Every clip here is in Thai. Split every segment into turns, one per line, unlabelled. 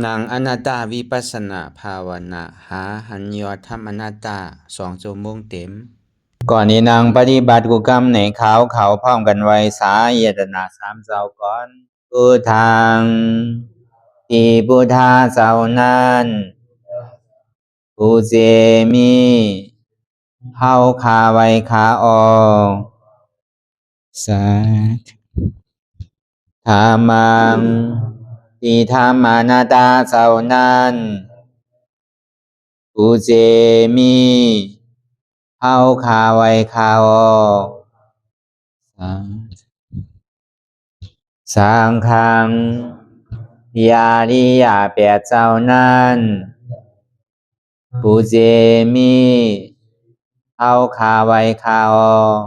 นางอนัตตาวิปัสสนาภาวนาหาหันยอดธรรมอนัตตา2 ชั่วโมงเต็มก่อนนี้นางปฏิบัติกุกรรมในเขาพร้อมกันไว้สาเยตนา3 เจ้าก่อนพุทธังที่พุทธาเจ้านั้นผู้เจมีเฮาคาไว้คาออกสาธุธรรมังที่ธรรมานาตาเจ้านั้นผู้เจมีเฮาคาไว้คาออกสังฆังยาริยาแปดเจ้านั้นผู้เจมีเฮาคาไว้คาออก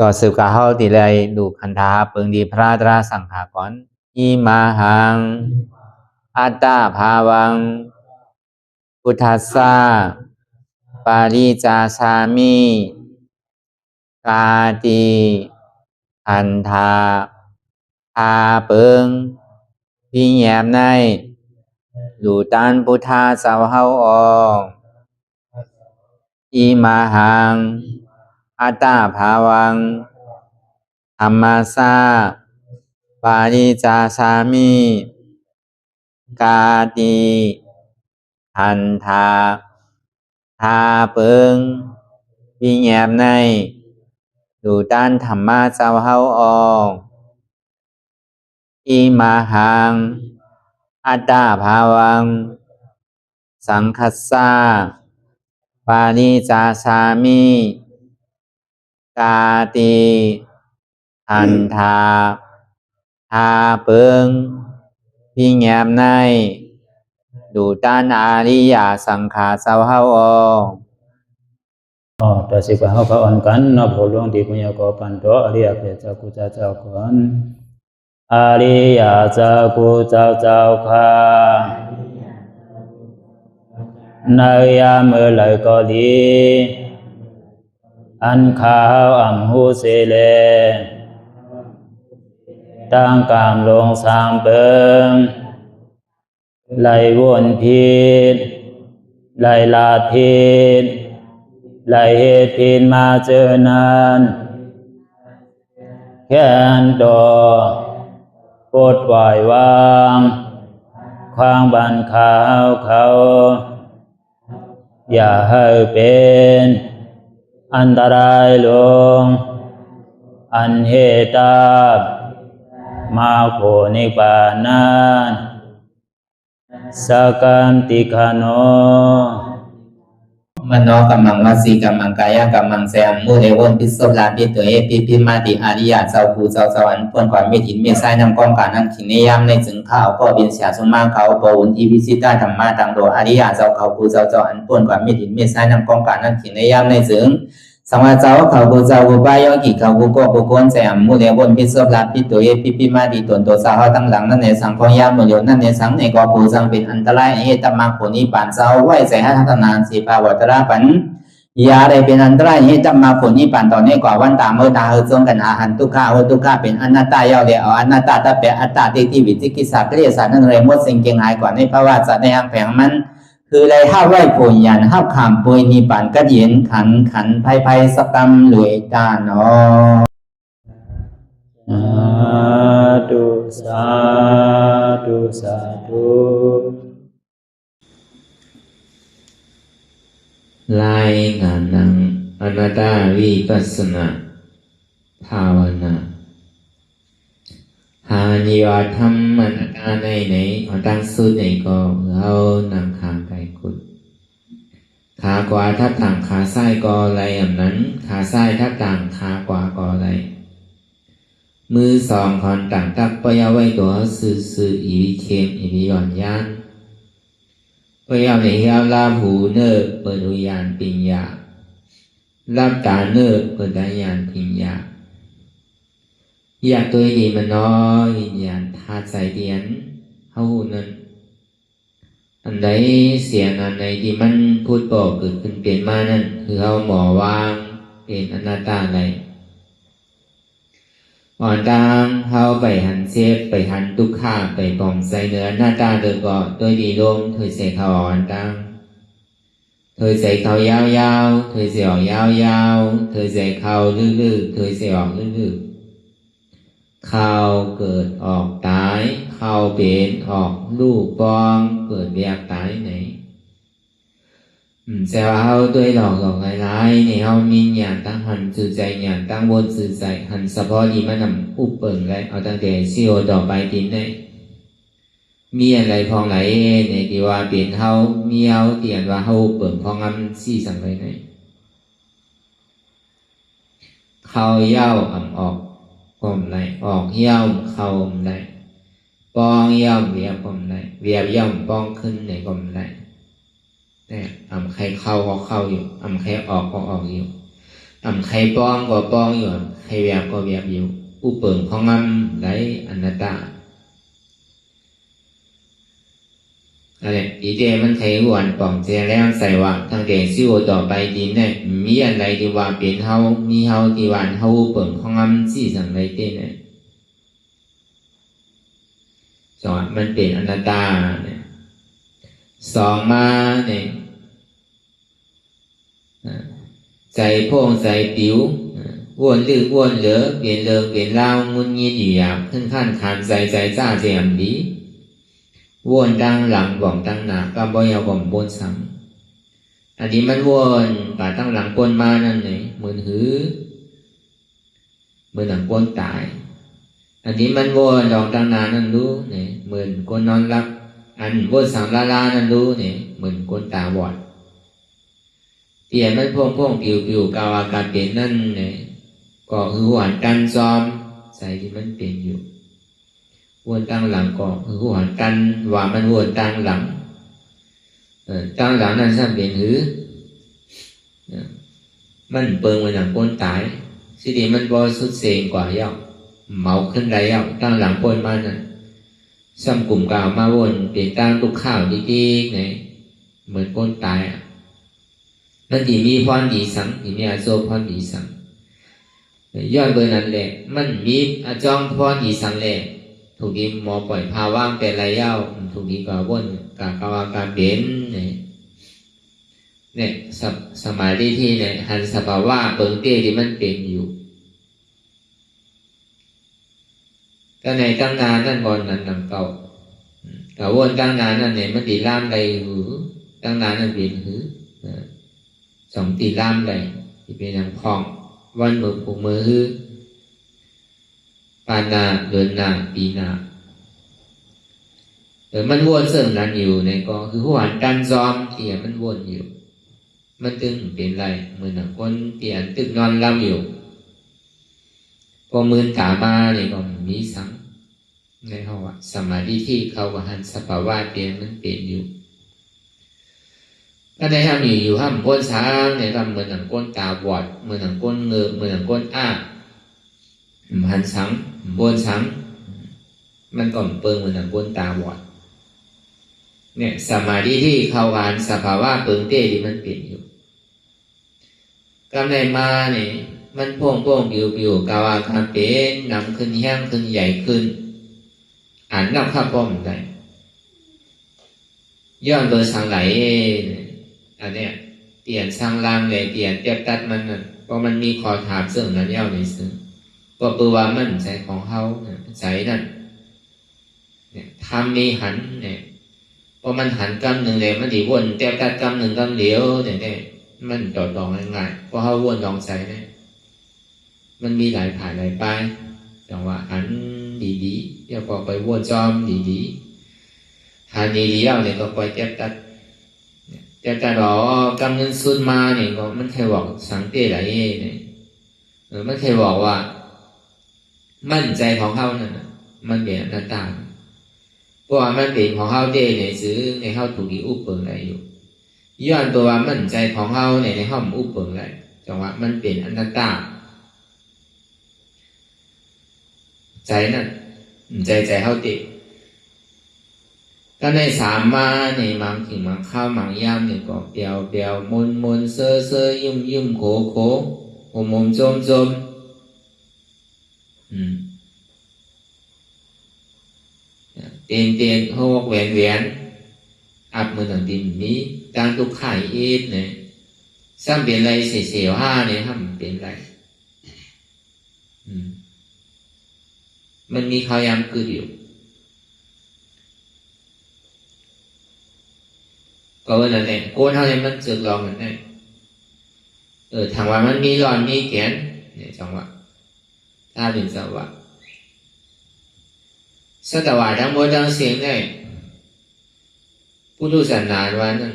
ต่อสืบกาเฮาติเลยดูคันธาเปิงดีพระตราสังขากรอิมาหังอัตตาภาวังพุทธัสสะปาริจาสามิกาติอันธาพาเปิงพี่แยมในดูตันพุทธาเจ้าเฮาออกอิมาหังอัตตาภาวังธรรมัสสะปาริจาสามิกาติอันธาพาเปิงพี่แยมในดูตันธรรมะเจ้าเฮาออกอิมาหังอัตตาภาวังสังคัสสะปาริจาสามิกาติอันธาพาเปิงพี่แยมในดูตันอาริยสังขารเจ้าเฮาออก
ต่อสิกว่าเฮาก็อ่อนกันเนาะผู้หลวงที่ปุญญาก็ปันโตอริยเจ้ากุเจ้าก่อนอริยเจ้ากุเจ้าค่ะในยามเมื่อไหร่ก็ดีอันข้าวอ่ำหูเสเลตั้งกามลงสามเปิงไหลวนพิษไหลลาพิษไหลเหตุพินมาเจอนานแค่นดอปดปล่อยวางความบันขาวเขาอย่าให้เป็นอันตรายลงอันเหตุตามาโผนิปานันสกันติคโน
มโนกัมมังวสีกัมมังกายกัมมังแสมมุเรวนพิศลาปิตัวเอพิมาติอาริยะเจ้าภูเจ้าสวรรค์พ้นความไม่ถินไม่ใช่นำกองการนั้นขินในยามในจึงข้าวก็บินเสียสมมาเขาปวุนทีวิสิตาธรรมะตังโดอาริยะเจ้าเขาภูเจ้าสวรรค์พ้นความไม่ถินไม่ใช่นำกองการนั้นขินในยามในจึงสังวาเจ้าเขาภูเจ้าภูบายอกิเขาภูก็ภูโกนแสมมุเรวนพิศลาปิตัวเอพิมาติตนตัวสาวตั้งหลังนั่นในสังพยามมุเรนั่นในสังในก็ภูสังเป็นอันตรายเหตุมรรคผลนิพพานเจ้าไหวใส่ให้ทัศนานสีภาวตระปันยาได้เป็นอันตรายให้จำมาผลนิพพานตอนนี้กว่าวันตามเมื่อตาเฮจงกันอาหันทุกข้าทุกข้าเป็นอนัตตาเยาเดียวอนัตตาตาเปอัตตาที่วิจิกิสาเกลียสานั่นเลยมดสิ่งเก่งหายกว่าในภาวะสัตว์ในอังแผงมันคือเลยห้าไหวผลยันห้าขามปุยนิพพานก็เย็นขันภัยสกรรมหลวยตาเนาะ
สาธุ
ลายงานนังอนัตตาวิปัสสนาภาวนาหานิวาธรรมอนัตตาในตั้งสุดในก็เรานำขางไก่กุดขากว่าทับต่างขาซ้ายก็อะไรอย่างนั้นขาซ้ายทับต่างขากว่าก็อะไรมือสองคอนต่างตักปยาไว้ตัวสื่ออีวิเคมอีวิย่อนยานปยาในเฮียลาหูเนอเปิดอุยานปิญญาลาบตาเนอเปิดดายานปิญญาอยากตัวดีมันน้อยวิญญาณธาตุใจเดียนเฮานั้นอันใดเสียงอันใดที่มันพูดบอกเกิดขึ้นเปลี่ยนมานั่นคือเฮาหมอวางเป็นอนัตตาอะไร อ่อนดังเข้าไปหันเชฟไปหันทุกข้าไปปองใส่เนื้อหน้าตาโดยก่อโดยดีลมเธอใส่เขาอ่อนดังเธอใส่เขายาวๆเธอใส่ออกยาวๆเธอใส่เขาลื่นๆเธอใส่ออกลื่นๆเขาเกิดออกตายเขาเป็นออกลูกปองเกิดเบียกตายไหนแต่ว่าเขาด้วยหลอกหลายๆในเขามีหยาดตั้งหันสื่อใจหยาดตั้งวนสื่อใจหันเฉพาะที่มันนำอุปเปิงเลยเอาตั้งแต่ซีโอต่อไปดินได้มีอะไรพองไหลในที่ว่าเปลี่ยนเขามีเขาเตียนว่าเขาเปิงพองอันซี่สั่งไปไหนเขาเย้าอ่ำออกก้มไหลออกเย้าเขาไหลปองเย้าเวียบก้มไหลเวียบเย้าปองขึ้นในก้มไหลเนี่ยใครเข้าก็เข้าอยู่ใครออกก็ออกอยู่ใครป้องก็ป้องอยู่ใครแวบก็แวบอยู่ผู้เปิงของได้อนัตตาอะไรอีเดมันใครหวนป่องเจแล้วใส่ว่าทางเดซิวต่อไปดีเนี่ยมีอะไรที่ว่าเป็นเฮามีเฮาที่ว่าเฮาเปิงของสี่สั่งไรเต้เนี่ยสอนมันเป็นอนัตตาเนี่ยสองมาเนี่ยใจพ่งใจปิ๋ววนลือวนเหลือเปลี่ยนเรื่องเปลี่ยนราวงุนงิดอยู่อย่างขึ้นขั้นขานใจจ้าเจียมดีวนดังหลังบ่องตั้งหนาก็บ่ยาวบ่มบนซ้ำอันนี้มันวนป่าตั้งหลังปนมานั่นเลยเหมือนหือเหมือนหลังปนตายอันนี้มันวนดอกตั้งนานั่นรู้เนี่ยเหมือนคนนอนหลับอันวนสังลาลานั่นรู้เนี่ยเหมือนคนตาบอดเตียนมันพ่งผิวกาวอาการเป็นนั่นเนี่ยก็คือหวานกันซ้อมใส่ที่มันเป็นอยู่วนตั้งหลังก็คือหวานกันว่ามันวนตั้งหลังตั้งหลังนั่นซ้ำเป็นหือมันเปิงมันหลังปนตายสิดีมันบ่สุดเสียงกว่าเย้าเมาขึ้นได้เย้าตั้งหลังปนมานั่นซ้ำกลุ่มกาวมาวนเปลี่ยนตั้งทุกข้าวดีๆเนี่ยเหมือนปนตายนั่นที่มีพรดีสังที่มีอาโซพรดีสังย้อนเบอร์นั้นแหละมันมีอาจองพรดีสังแหละถูกดีหมอปล่อยพาว่างเป็นไรเย้าถูกดีกว่าวนกาวาการเปลี่ยนเนี่ยสมัยที่เนี่ยหันสภาวะเปิงเตี้ยที่มันเป็นอยู่ก็ในตั้งนานนั่นก่อนนั้นนำเก่าแต่วนตั้งนานนั่นเนี่ยมันตีล่ามใดหือตั้งนานนั่นเป็นหือสองตีล่ามใดที่เป็นอย่างพองวันมือผูกมือหือปานาเดือนนาปีนามันวนเสริมนั้นอยู่ในก็คือหัวดันซอมที่มันวนอยู่มันตึงเป็นไรเหมือนคนเตียนตึกนอนล่ำอยู่พอมือตามาเนี่ยก็มีสังในเขาว่าสมาธิที่เขาว่าหันสภาวะเปลี่ยนมันเปลี่ยนอยู่ก็ได้ทำอยู่ห้ามก้นช้างเนี่ยทำเหมือนหนังก้นตาบอดเหมือนหนังก้นเงือกเหมือนหนังก้นอ้าหันสังบนสังมันก็เปิงเหมือนหนังก้นตาบอดเนี่ยสมาธิที่เขาอ่านสภาวะเปิงเต้ที่มันเปลี่ยนอยู่กำไรมาเนี่ยมันโป่งอยู่กาวาคาเป็นนำขึ้นแห้งขึ้นใหญ่ขึ้นอ่านนับข้าป้อมได้ย้อนเบอร์สังไหลอันเนี้ยเตียนสังลางเลยเตียนเตียบตัดมันนั่นเพราะมันมีคอถามเสื่อมนั้นเย้าในซึ่งก็เปว่ามันใจของเขาใจนั่นเนี่ยทำมีหันเนี่ยพอมันหันกำหนึ่งเลยมันดีวนเตียบตัดกำหนึ่งกำเหลียวเนี่ยมันต่อง่ายๆเพราะเขาวนลองใจเนี่ยมันมีหลายผ่านหลายป้ายจังหวะหันดีๆเดี๋ยวพอไปวนจอมดีๆหันดีๆแล้วเนี่ยก็ปล่อยเจ็บตัดหรอกำเงินซุนมาเนี่ยก็มันเคยบอกสังเกตอะไรเนี่ยมันเคยบอกว่ามั่นใจของเขานั่นมันเป็นอนัตตาเพราะว่ามันเป็นของเขาเต้เนี่ยซื้อในเขาถูกดีอุปเปิงอะไรอยู่ย้อนตัวว่ามั่นใจของเขาเนี่ยในห้องอุปเปิงอะไรจังหวะมันเป็นอนัตตาใจนั่นใจเขาติดก็ในสามมาในมังถึงมังข้าวมังย่ำเนี่ยก็เปียวมนเซอยุ่มโขโหมจม tiền hô vẹn vẹn áp mưa thằng tìm mí đang tục khải ít này sang biển này sẽ xẻo ha này hầm biển này mìnhมีข้าวยำคือเดียวก็ว่านั่นแหละโกนเท่านี้มันสึกลองกันได้ทางว่ามันมีรอนมีแขนเนี่ยจังหวะถ้าเป็นจังหวะสัตว์ว่าทั้งหมดทั้งเสียงได้พุทธศาสนาว่านั่น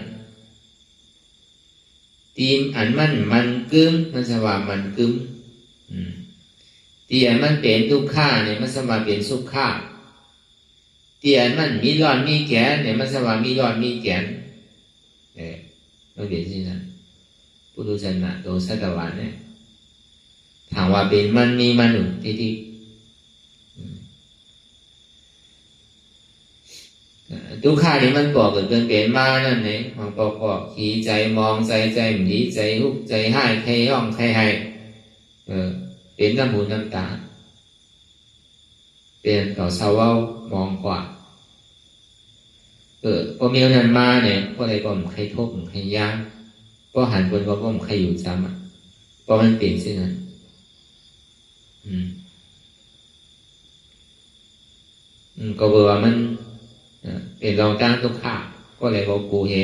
ทีมอันมันกึ้มมันสว่ามันกึ้มที่อันมันเป็นทุกข้าเนี่ยมันสว่าเป็นสุขข้าที่อันมันมีรอนมีแขนเนี่ยมันสว่ามีรอนมีแขนเราเปลี่ยนสินะพุทธศาสนาโดยสัตว์ว่าเนี่ยถามว่าเป็นมันมีมนุษย์ที่ทุกข้าที่มันก่อเกิดเป็นมานั่นเองมันก็ขี่ใจมองใจหนีใจหุบใจให้ใครย่องใครให้เป็นน้ำหูน้ำตาเป็นเก่าเศร้ามองกว่าพอมีนั้นมาเนี่ยก็เลยก็ใครทบใครย่างก็หันคนก็ใครอยู่ซ้ำเพราะมันเปลี่ยนเช่นนั้นก็บอกว่ามันเป็นรองตั้งทุกข้าก็เลยบอกกูเห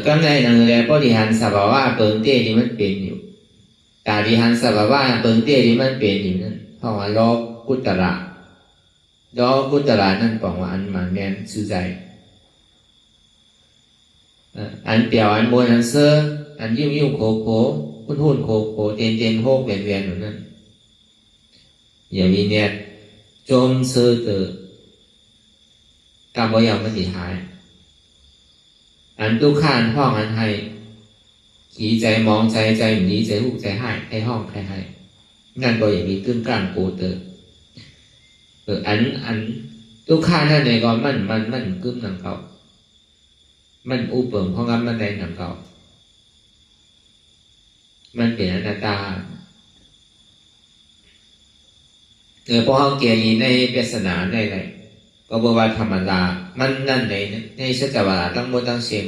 ก็ในหนังเรียนบริหารสภาวะเปิงเตี้ยที่มันเป็นอยู่แต่บริหารสภาวะเปิงเตี้ยที่มันเป็นอยู่นั่นเพราะว่าล้อกุตระนั่นบอกว่าอันมันแมนซื่อใจอันเปียวอันบนอันเสื้ออันยิ้มโคหุ้นโคเตียนโฮกเวียนอยู่นั่นอย่ามีเนี่ยจมซื้อเตอกรรมว่ายังไม่สิหายอันทุกข้านห้องอันให้ขี่ใจมองใจหนีใจหุบใจให้ห้องใครให้นั่นก็อย่างนี้กึ่งกลางโกเตออันทุกข้านนั่นในก็มันกึ่งหนังเขามันอุปเปิงเพราะงั้นมันได้หนังเขามันเป็นอนัตตาพอเขาเกี่ยในเปศนาในอะไรก็บอกว่าธรรมดามันนั่นในสัจวาทั้งหมดทั้งเสียง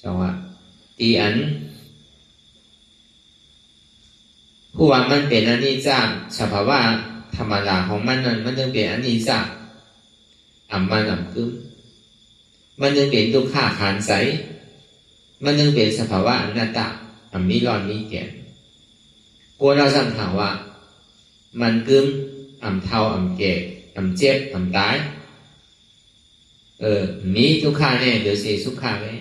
จังว่าตีอันผู้ว่ามันเป็นอนิจจังสภาวะธรรมดาของมันนั่นมันจึงเป็นอนิจจังมันคือมันจึงเป็นทุกข้าขานใสมันจึงเป็นสภาวะอนัตตามีร้อนมีแก่นกลัวเราสัมผัสว่ามันกึ้มเท่าแก่เจ็บตายมีทุกข้าเนี่ยเดี๋ยวเสียทุกข้าไว้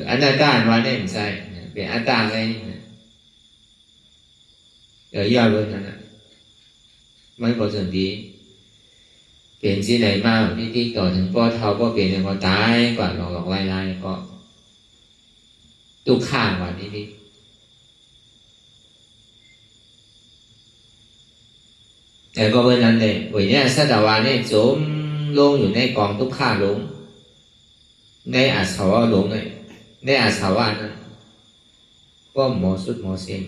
อนัตตาว่าเนี่ยไม่ใช่เป็นอัตตาเลยย่อยเบอร์นั้นนะไม่พอส่วนดีเปลี่ยนที่ไหนมาที่ต่อถึงก็เท่าก็เปลี่ยนก็ตายกว่าหลอกลายก็ทุกข้างกว่านี้แต่ก็เบอร์นั้นเลยวันนี้สัตวาเนี่ยจมลงอยู่ในกองทุกข้าลงในอาสวะลงเลยในอาสวะนั้นก็หมอสุดหมอเสียง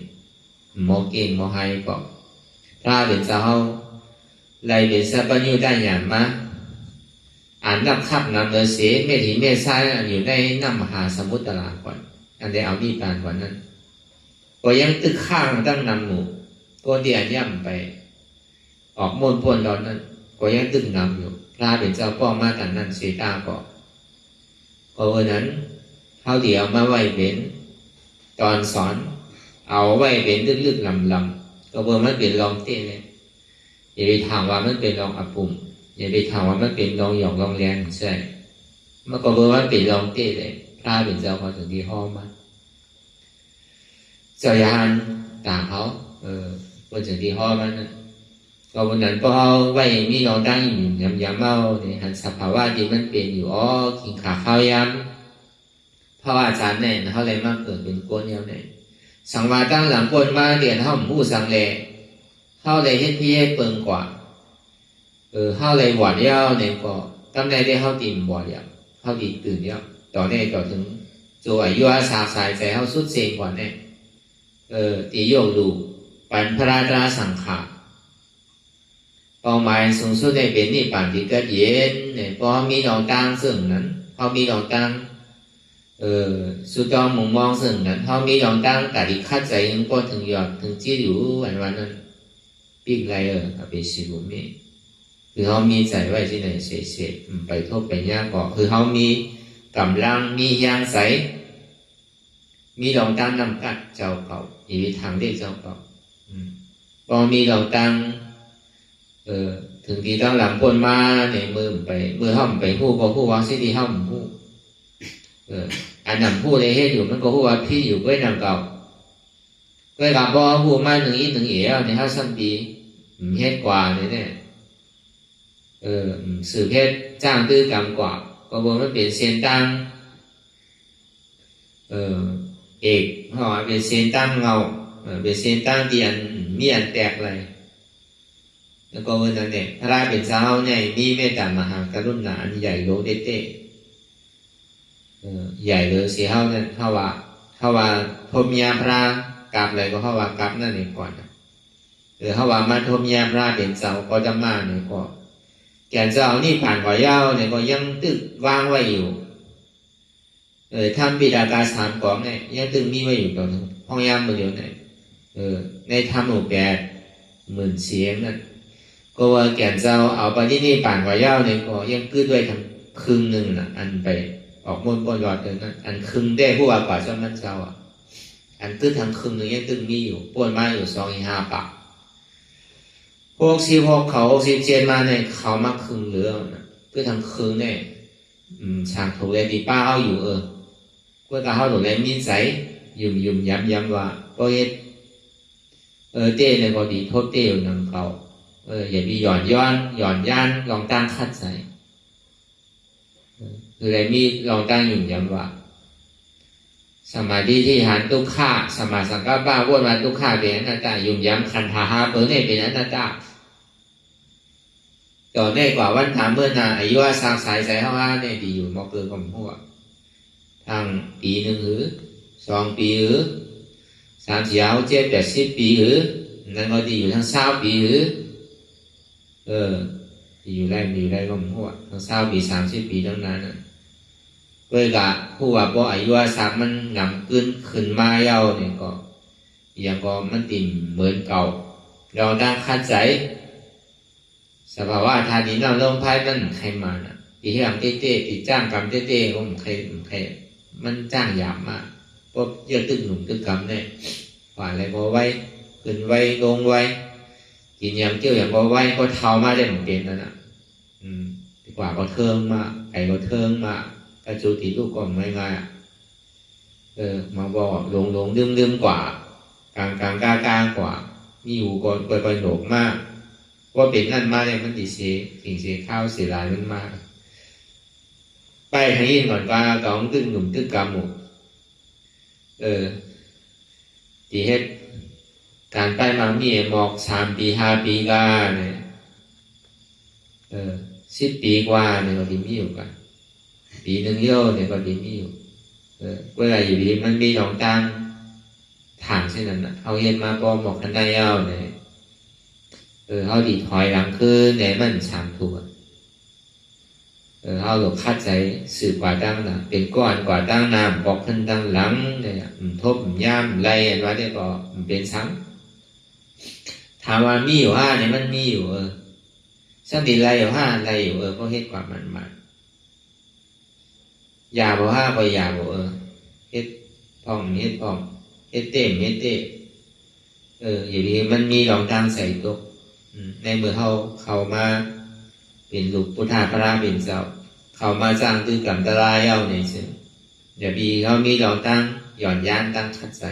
หมอเก่งหมอไฮก็ถ้าเป็นเจ้าไล่เป็นสัพพยุได้อย่างมาอ่านนับคับนำเลยเสียเมธีเมษายอยู่ในน้ำมหาสมุทรตลาดก่อนอันใดเอาดีปานกว่านั้นก็ยังตึกข้างตั้งนำหมู่ก็เดียย่ำไปออกมนพ้นตอนนั้นก็ยังตึกนำอยู่พระเป็นเจ้าป้องมาแต่นั้นเสียตาก็วันนั้นเขาเดี๋ยวมาไว้เป็นตอนสอนเอาไว้เป็นลึกๆลำก็เบอร์มันเป็นรองเต้เลยอย่าไปถามว่ามันเป็นรองอปุ่มอย่าไปถามว่ามันเป็นรองหยองรองแรงใช่มันก็เบอร์มันเป็นรองเต้เลยพระเป็นเจ้าพอถึงที่ห้องมาเจ้ายานต่างเขาพอถึงที่ห้องมันก็วันนั้นพอเอาไว้มีรองตั้งย้ำเมาเนี่ยหันสภาวะที่มันเป็นอยู่ขิงขาข้าวย้ำเพราะอาจารย์เนี่ยเขาเลยมากเกิดเป็นโกนเดียวเนี่ยสังวาตั้งหลังโกนมาเรียนห้องผู้สังเล เขาเลยเฮ็ดพี่ให้เปิงกว่าเขาเลยบวชเดียวเนี่ยก็ตำแหน่งที่เขาตีบวชเดียวเขาตีตื่นเดียวต่อเนี่ยต่อถึงตัวอายุอาสาสายใจเขาสุดเสียงกว่าเนี่ยตีโยกดูปันพระราชาสังขารเป้าหมายสูงสุดในเป็นนิพพานที่เกิดเย็นเนี่ยพอมีดวงตาซึ่งนั้นเขามีดวงตาสุดยอดมุมมองซึ่งนั้นเขามีดวงตาแต่ที่คัดใจยังก็ถึงยอดถึงจี้อยู่วันนั้นปีกไรเป็นสิบุมีคือเขามีใจไว้ที่ไหนเสียไปทบไปยากก็คือเขามีกำลังมียางใสมีดวงตานำกัดเจ้าเก่าอีกทางได้เจ้าเก่าพอมีดวงตาถึงที่ต้องหลังพ้นมาเนี่ยมือห้อมไปหู้ก็หู้ว่าสิ่งที่ห้อมหู้อันนำหู้ในเฮ็ดอยู่มันก็หู้ว่าพี่อยู่ก็นำเก่าก็กับบ่หู้มาหนึ่งอีหนึ่งเอ๋ในห้าสัมปีเฮ็ดกว่าเนี่ยสืบเฮ็ดจ้างตื้อกรรมกว่าก็บ่มันเป็นเส้นตั้งเอกเขาว่าเป็นเส้นตั้งเงาเป็นเส้นตั้งที่อันมีอันแตกเลยแล้วก็วันนั้นเนี่ยพระราเป็นเจ้าเนี่ยมีเมตตามหากรุณาอันใหญ่โลเต้ใหญ่เลยเสียเฮาเนี่ยเฮาว่าพรหมยาพระกราบเลยก็เฮาว่ากราบนั่นเองก่อนเฮาว่ามาพรหมยาพระเป็นเจ้าก็จะมาเนี่ยก็แก่เจ้านี่ผ่านกว่ายาวเนี่ยก็ยังตึกวางไว้อยู่ทำบิดาการสามของเนี่ยยังตึงมีไว้อยู่ตอนห้องยามมือเดียวเนี่ยในธรรมอุปแปดหมื่นเสียงนั่นก็ว่าแก่เจ้าเอาไปที่นี่ผ่านกว่ายาวเนี่ยก็ยังกืดด้วยทั้งครึ่งหนึ่งนะอันไปออกมนต์บนรอดเลยนั่นอันครึ่งได้ผู้ว่ากว่าเจ้ามันเจ้าอันกืดทั้งครึ่งหนึ่งยังตึงมีอยู่ป่วนมาอยู่2-5 ปาก66เขา67มาเนี่ยเขามาครึ่งเหลือนะกืดทั้งครึ่งเนี่ยฉากถูกเลยดีป้าเอาอยู่ก็ตาเขาถูกเลยมีใสยุ่มย้ำว่าก็เฮ็ดเต้เนี่ยก็ดีโทษเต้อยู่นังเก่าอย่ามีหย่อนย่านลองตั้งคัดใส่คืออะไรมีลองตั้งยุ่มย้ำว่าสมาธิที่หันทุกข้าสมาสังกัปปะวนมาทุกข้าเป็นอนัตตายุ่มย้ำคันธาหาเปิดเนี่ยเป็นอนัตตาต่อได้กว่าวันถามเมื่อนาอายุว่าสร้างสายใจเข้าว่าเนี่ยดีอยู่มอเกินกับพวกทางปีหนึ่งหรือ2 ปีหรือ30 70 ปีหรือนั่นก็ดีอยู่ทั้ง20 ปีหรือดีอยู่ได้ก็พวกทั้ง20 ปี30 ปีทั้งนั้นเพื่อกะผู้ว่าพออายุว่าสามมันงำขึ้นมาเย้าเนี่ยก็ยังก็มันติ่มเหมือนเก่าเราตั้งคัดใจสภาวะธาตุนี้เราลงภายมันใครมาน่ะที่ให้ทำเต้ๆที่จ้างกรรมเต้ๆก็ใครมันจ้างหยาบมากเพราะเยอะตึกหนุ่มตึกกรรมเนี่ยฝ่ายอะไรพอไว้ขึ้นไว้ลงไว้กินยำเกี่ยวอย่างพอไว้ก็เท้ามาได้เหมือนเป็นนั่นน่ะดีกว่าก็เทิงมาไก่ก็เทิงมากระจุติลูกก็ไม่ง่ายมาบอกลงลืมกว่ากลางกลางกว่ามีอยู่ก่อนไปโหนกมากว่าเป็นนั่นมาเนี่ยมันดีเสียสิ่งเสียข้าวเสียหลายมันมากไปทางนี้ก่อนว่าก็ต้องตึกหนุ่มตึกกรรมหมดที่เฮ็ดการไปมามีหมอก3 ปี 5 ปีก็เนี่ย10 ปีกว่าเนี่ยก็ดีมีอยู่กันปีหนึ่งเยอะเนี่ยก็ดีมีอยู่เวลาอยู่ดีมันมีหนองตังถางเช่นนั้นเอาเย็นมาปอหมอกกันได้เย้าเนี่ยเขาดีถอยหลังคือเนี่ยมันสามถูกเขาหลบคัดใจสืบกว่าตั้งนะเป็นก้อนกว่าตั้งน้ำบอกขึ้นตั้งหลังเนี่ยทบย่ำไล่อันว่าได้ก็เป็นซ้ำถามว่ามีอยู่5เนี่ยมันมีอยู่สักดีไล่อยู่5ไล่อยู่ก็เฮ็ดกว่ามันยาบ่5ก็ยาบ่เฮ็ดพ่องเฮ็ดเต้อยู่ดีมันมีหลองทางใส่ตกในเมื่อเขามาเป็นลูกพุทธาพระเป็นเจ้าเขามาสร้างตื้อกรรมตรายเอาเนี่ยซึ่งเดี๋ยวปีเขามีเราตั้งหย่อนย่านตั้งคัดใส่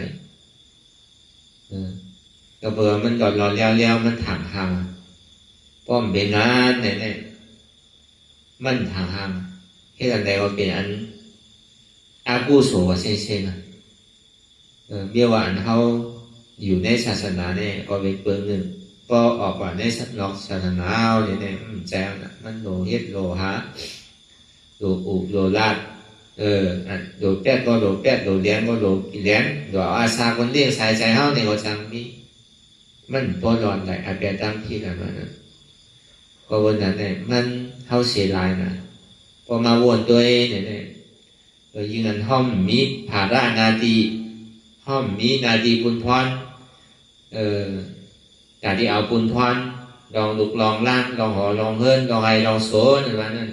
ก็เบอร์มันก่อนรอแล้วมันถางห่างป้อมเป็นร้านเนี่ยมันถางห่างให้กันใดว่าเป็นอันอากูโสเช่นเบี้ยว่าอันเขาอยู่ในศาสนาเนี่ยก็เป็นเปลืองหนึ่ง
ก็ออกว่าในนอกศาสนาเนี่ยแจ้งนะมันโลเฮ็ดโลหะโลอุโลลาดโลแปดก็โลแปดโลเลี้ยงก็โลกิเลี้ยงโลอาซาคนเลี้ยงสายใจเฮาในก็จังมีมันบ่ร้อนไหลอาเปียตั้งที่นั่นว่านั้นก็วันนั้นเนี่ยมันเฮาเสียหลายนะพอมาวนตัวเองเนี่ยยิ่งนั้นห้อมมีภาระนาทีห้อมมีนาทีบุญพรการที่เอาบุญพรลองลุกลองล่างลองหอลองเฮิรนลองไอลองโซนั่นว่านั่น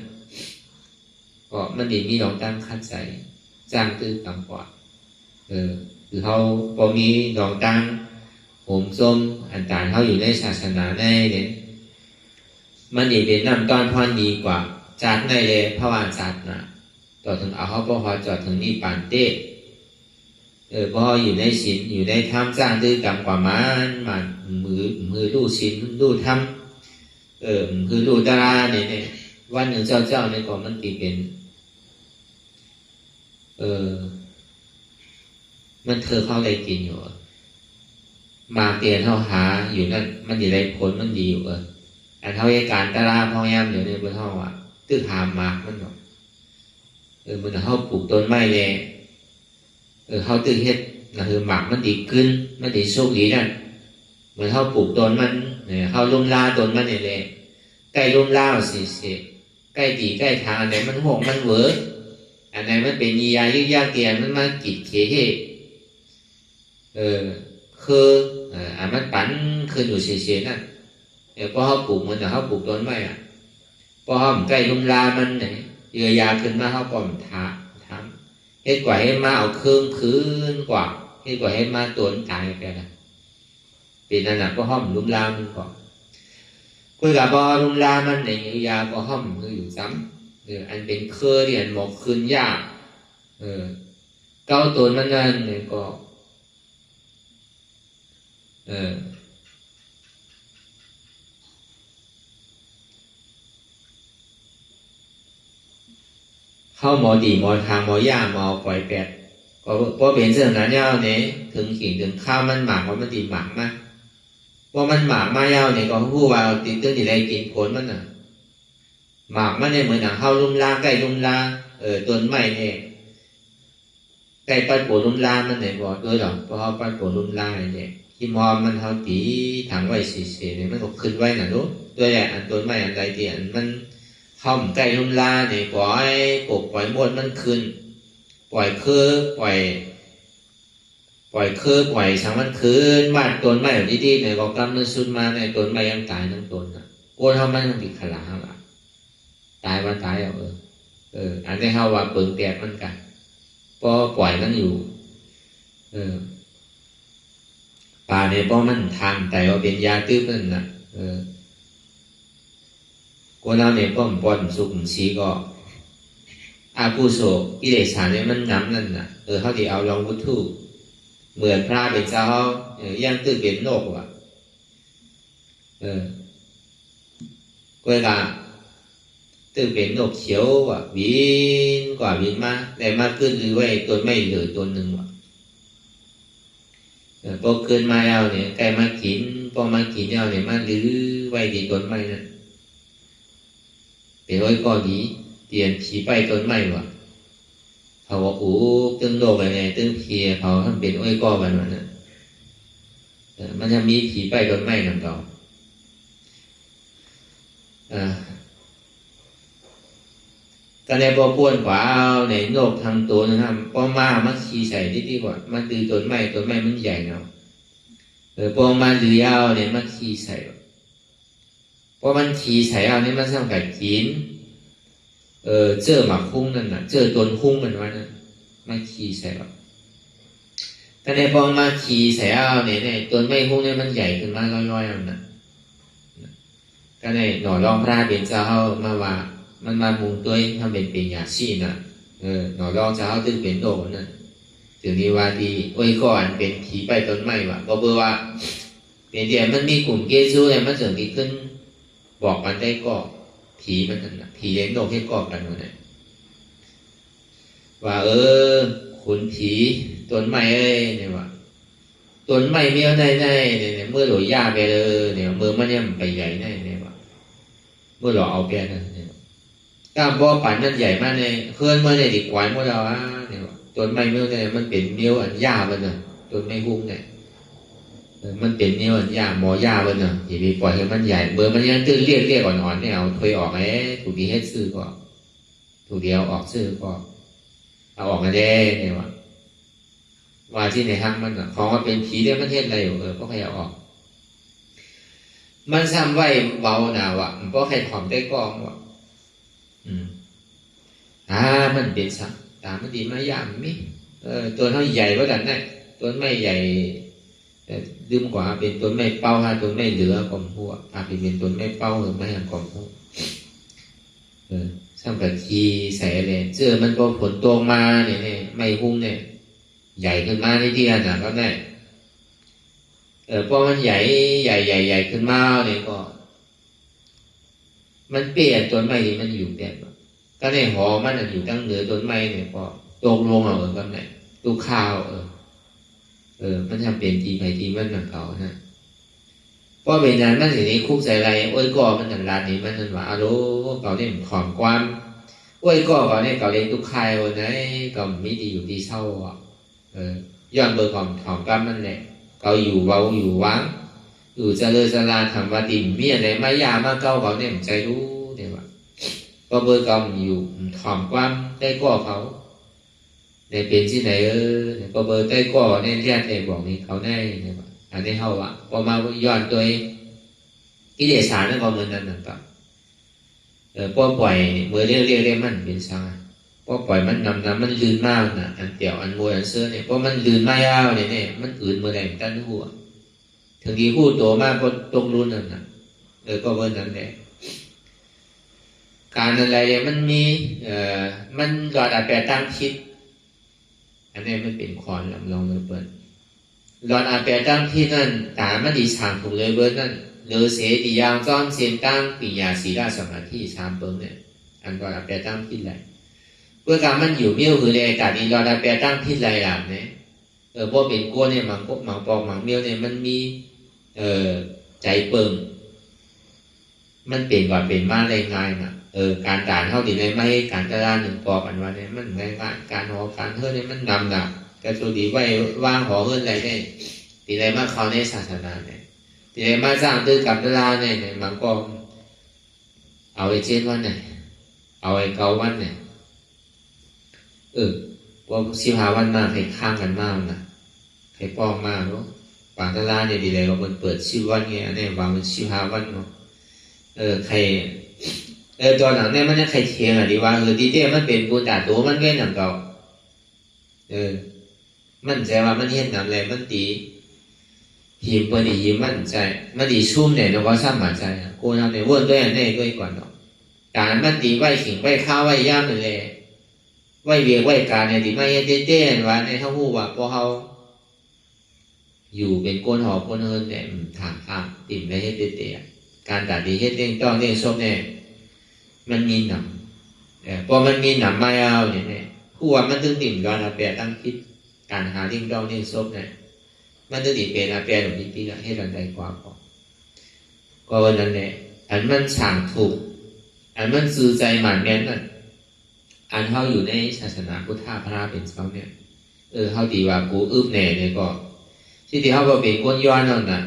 ก็มันดีมีลองตั้งคัดใส่จ้างตื้อกำกว่าคือเขาพอมีลองตั้งผมส้มอันต่างเขาอยู่ในศาสนาในเนี่ยมันดีเป็นนำตอนพรดีกว่าจัดในเลยเพราะว่าจัดนะต่อถึงเอาเขาพอจอดถึงนี่ปานเต้พออยู่ในศีลอยู่ในธรรมสร้างด้วยกรรมกว่ามันมือลู่ศีลลู่ธรรมคือลู่ตาราเนี่ยวันหนึ่งเจ้าเนี่ยก็มันตีเป็นมันเธอเข้าได้กินอยู่มาเตียนเขาหาอยู่นั่นมันอยู่ในผลมันดีอยู่อันเท่าเหตุการณ์ตาราพ่อยามเดี๋ยวนี้บนห้องว่าตื้อหามมากมันบอกมันเขาปลูกต้นไม้เลยเขาตื้อเฮ็ดนะคือหมักมันดีขึ้นมันดีโชคดีนั่นเหมือนเขาปลูกต้นมันเนี่ยเขาลุ่มล่าต้นมันเนี่ยเลยใกล้ลุ่มล่าสิใกล้ดีใกล้ทางอันไหนมันห่วงมันเวิร์กอันไหนมันเป็นยียายึกยากเตียนมันมากิดเขเหคือมันปั่นคืออยู่เฉยๆนั่นพอเขาปลูกมันแต่เขาปลูกต้นไม้พอเขาใกล้ลุ่มล่ามันเนี่ยเยียาขึ้นมาเขาก็มันทำเฮ็ดกว่าให้มาเอาเครื่องคืนกว่าเฮ็ดกว่าให้มาตัวตายไปนะเป็นนั่นน่ะก็ห้อมลุ่มล่ามันก่อนคุยกับบอลุ่มล่ามันในยาก็ห้อมคืออยู่ซ้ำอันเป็นเครือที่อันหมกคืนยากเก้าตัวมันนั่นเนี่ยก็เข้าหมอดีหมอทางหมอย่าหมอปล่อยแปดก็เพราะเป็นเรื่องนั้นเนี่ยเนี่ยถึงขิงถึงข้าวมันหมักว่ามันตีหมักมากว่ามันหมักมาเย้าเนี่ยก็พูดว่าติดเรื่องที่ไรกินผลมันน่ะหมักมันเนี่ยเหมือนหนังเข้าลุ่มล่าใกล้ลุ่มล่าต้นไม้เนี่ยใกล้ปัดโผล่ลุ่มล่ามันเนี่ยบอกด้วยหรอเพราะเขาปัดโผล่ลุ่มล่าเนี่ยที่มอมันเขาตีถังไว้เสียเนี่ยมันก็ขึ้นไว้น่ะรู้ด้วยแหละอันต้นไม้อันใดที่อันมันเข้าใกล้ลุ่มล่าเนี่ยปล่อยปกปล่อยมดมันขึ้นปล่อยคือปล่อยสังมันคืนบ้านต้นไม้แบบดีๆเนี่ยก็กำเนิดสุดมาในต้นไม้ยังตายทั้งต้นนะโอ้ทำไมต้องติดขลาล่ะตายว่าตายอันนี้เขาว่าเปิงแตกมันกันพอปล่อยมันอยู่ป่าเนี่ยเพราะมันทางแต่ว่าเป็นยาตื้อมันน่ะกูเราเนี่ยป้อมปอนสุขุมชีก็อากุโสกิเลสเนี่ยมันน้ำนั่นน่ะเขาที่เอาลองวุถุเหมือนพระเป็นเจ้าย่างตื้อเป็นโลกว่ะก็làตื้อเป็นโลกเขียวว่ะวินกว่าวินมาแต่มาขึ้นหรือไว้ตัวไม่เหลือตัวหนึ่งว่ะพอขึ้นมาเอาเนี่ยใกล้มากินพอมากินเอาเนี่ยมาหรือไว้ดีต้นไม้นั่นเป็นร้อยก้อนดีเตียนผีไปต้นไม้ว่ะเขาว่าอู้ตึ้งโลกอะไรตึ้งเพียเขาทำเป็นอ้อยก้อนมันน่ะมันจะมีผีไปต้นไม้นั่นต่อก็ในบ่อป้วนกว่าในโลกทำตัวนะครับป้อมามันขี้ใส่ดีกว่ามันตือต้นไม้มันใหญ่เนาะป้อมาหรือยาวเนี่ยมันขี้ใส่เพราะมันขี้ใส่เอาเนี่ยมันสร้างกับกินเจอหมักหุ้งนั่นน่ะเจอต้นหุ้งมันว่านั่นมาขี้ใส่หรอกแต่ในพอมาขี้ใส่เอาเนี่ยต้นไม้หุ้งเนี่ยมันใหญ่ขึ้นมาร้อยๆแล้วนะก็ในหน่อรองพระเป็นเจ้ามาว่ามันมามุงตัวทำเป็นยาชีน่ะหน่อรองเจ้าตึงเป็นโตนั่นถึงนี้ว่าดีโอ้ยก่อนเป็นผีไปต้นไม้ว่ะก็เพื่อว่าเป็นที่มันมีกลุ่มเกจูเนี่ยมันเสริมที่ขึ้นบอกมันได้ก็ผีมันนั่นนะผีเลี้ยงโลกให้ก่อกันวะเนี่ยว่าขุนผีต้นไม้เนี่ยว่า ต้นไม้เมียวในเนี่ยเมื่อหลอยาไปเลยเนี่ยเมื่อมันเนี่ยไปใหญ่ในเนี่ยว่าเมื่อหลอเอาแปดเนี่ยก้ามบ่อปั่นนั่นใหญ่มากเลยเพื่อนเมื่อเนี่ยดีกว่าเมื่อเราเนี่ยต้นไม้เมียวเนี่ยมันเป็นเมียวอันยามันน่ะต้นไม้หุ้มเนี่ยมันเป็นเมียวอันยาหมอยามันน่ะอย่าไปปล่อยให้มันใหญ่เมื่อมันยังตื้นเรียกอ่อนๆเนี่ยเอาถอยออกไอ้ถูกดีให้ซื้อก็ถูกเดียวออกซื้อก็เอาออกมาได้เนี่ยว่าที่ในห้างมันของมันเป็นผีเรื่องประเทศอะไรอยู่ก็ใครเอาออกมันซ้ำไว้เบาหนาวมันก็ใครถอมได้กองวะมันเป็นสักตามันดีมายามมิตัวเท่าใหญ่ว่าดันน่ะตัวไม่ใหญ่แต่ดึงกว่าเป็นตัวไม่เป้าฮะตัวไม่เหลือกลมหัวเป็นตัวไม่เป้าหรือไม่อย่างกลมหัวซ้ำกับทีใส่เลยเจอมันก็ผลตัวมาเนี่ยไม่หุ้งเนี่ยใหญ่ขึ้นมาในที่น่ะก็ได้พอมันใหญ่ขึ้นมาเนี่ยก็มันเปลี่ยนต้นไม้ที่มันอยู่เปลี่ยนก็ในหอมันอยู่ตั้งเหนือต้นไม้เนี่ยก็ตกลงเอาก็ได้ตูข้าวมันทำเป็นทีไปทีมันมันเขานะเพราะเป็นนั้นมันสิ่งนี้คุกใส่ไรโอ้ยก็มันถึงร้านนี้มันถึงว่ารู้เขาเนี่ยขอมความโอ้ยก็เขาเนี่ยเขาเรียนตุกข้าววันไหนก็ไม่ดีอยู่ดีเศร้าย้อนเบอร์ของกรรมนั่นแหละเขาอยู่เบาอยู่วังอยู่เจริญเจริญทำว่าติ่มเมียไหนมายามาเก้าเขาเนี่ยใจรู้เนี่ยว่าก็เบอร์เขาอยู่ของความได้ก็เขาในเป็นที่ไหนก็เบอร์ได้ก็เนี่ยเรียกเองบอกนี่เขาแน่เนี่ยว่าอันนี้เขาว่าพอมาย้อนตัวกิเลสานั่นก็เหมือนนั้นนะครับพอปล่อยเมื่อเรียกมันเป็นสังพอปล่อยมันนำมันลื่นมากนะอันเตี่ยวอันมวยอันเสื้อเนี่ยเพราะมันลื่นไม่ยาวเนี่ยมันอื่นเมื่อใดมันตั้งหัวถึงที่พูดโตมากก็ตรงรุ่นนั่นนะก็เมื่อนั้นแหละการอะไรมันมีมันหลอดอัดแปรตั้งคิดอันนี้มันเป็นคอนลองเลยเปิดหลอดอัดแปรตั้งคิดนั่นแต่มันดีฉางถูกเลยเบิร์นั่นหรือเสียดียางจ้อนเสียนตั้งปียาสีราสมาธิชามเปิงเนี่ยอันหลอดอัดแปรตั้งคิดอะไรเพื่อการมันอยู่เมี่ยวคือในแต่นี้เราได้แปลตั้งพิษไรหลังเนี่ยพวกเป็นกลัวเนี่ยหมังพวกหมังปองหมังเมี่ยวเนี่ยมันมีใจเปิงมันเปลี่ยนก่อนเปลี่ยนมาได้ง่ายนะการด่านเท่าดีในไม่การกระด้านหนึ่งปอบอันวันเนี่ยมันง่ายการหอการเฮื่อเนี่ยมันนำหนักกระสุดีไว้ว่างหอเฮื่ออะไรเนี่ยตีไรมาเขาในศาสนาเนี่ยตีไรมาสร้างตื้อกับกระด้านเนี่ยหมังปองเอาไอ้เช่นวันเนี่ยเอาไอ้เกาวันเนี่ยว่าสิบห้าวันมากให้ข้างกันมากนะให้ป้องมากเนาะปางตลาเนี่ยดีเลยว่ามันเปิด10 วันไงอันนี้วางมัน15 วันเนาะใครตอนหลังเนี่ยมันจะใครเทียงดีว่าดีเต้มันเป็นปูนด่าตัวมันแค่หนังเก่ามันใจว่ามันเห็นหนังอะไรมันตีหิมเปิดหิมมันใจมันดีชุ่มเนี่ยเราก็สร้างหมาใจกูทำเนี่ยวนด้วยอันนี้ด้วยก่อนเนาะการมันตีไหวขิงไหวข้าวไหวย่ามเลยไหวเวียไหวการเนี่ยที่ไม่เต้นว่าในเท่าหูว่าพอเขาอยู่เป็นก้นหอบก้นเฮินเนี่ยถามติ่มได้เต้นการตัดดีเฮ็ดเต้นต้องเต้นส้มเนี่ยมันมีหนำพอมันมีหนำไม่เอาเนี่ยผู้ว่ามันตึงติ่มย้อนอาเปียตั้งคิดการหาทิ้งต้องเต้นส้มเนี่ยมันตึงติ่มเป็นอาเปียหลงที่ละให้รันใดกว่าก็วันนั้นเนี่ยอันมันสั่งถูกอันมันซื้อใจหมันแม่นนั่นอันเขาอยู่ในศาสนาพุทธพระเป็นเขาเนี่ยเขาดีว่ากูอึบแหน่เนี่ยก็ที่เขาบอกเป็นก้นย้อนนั่นน่ะ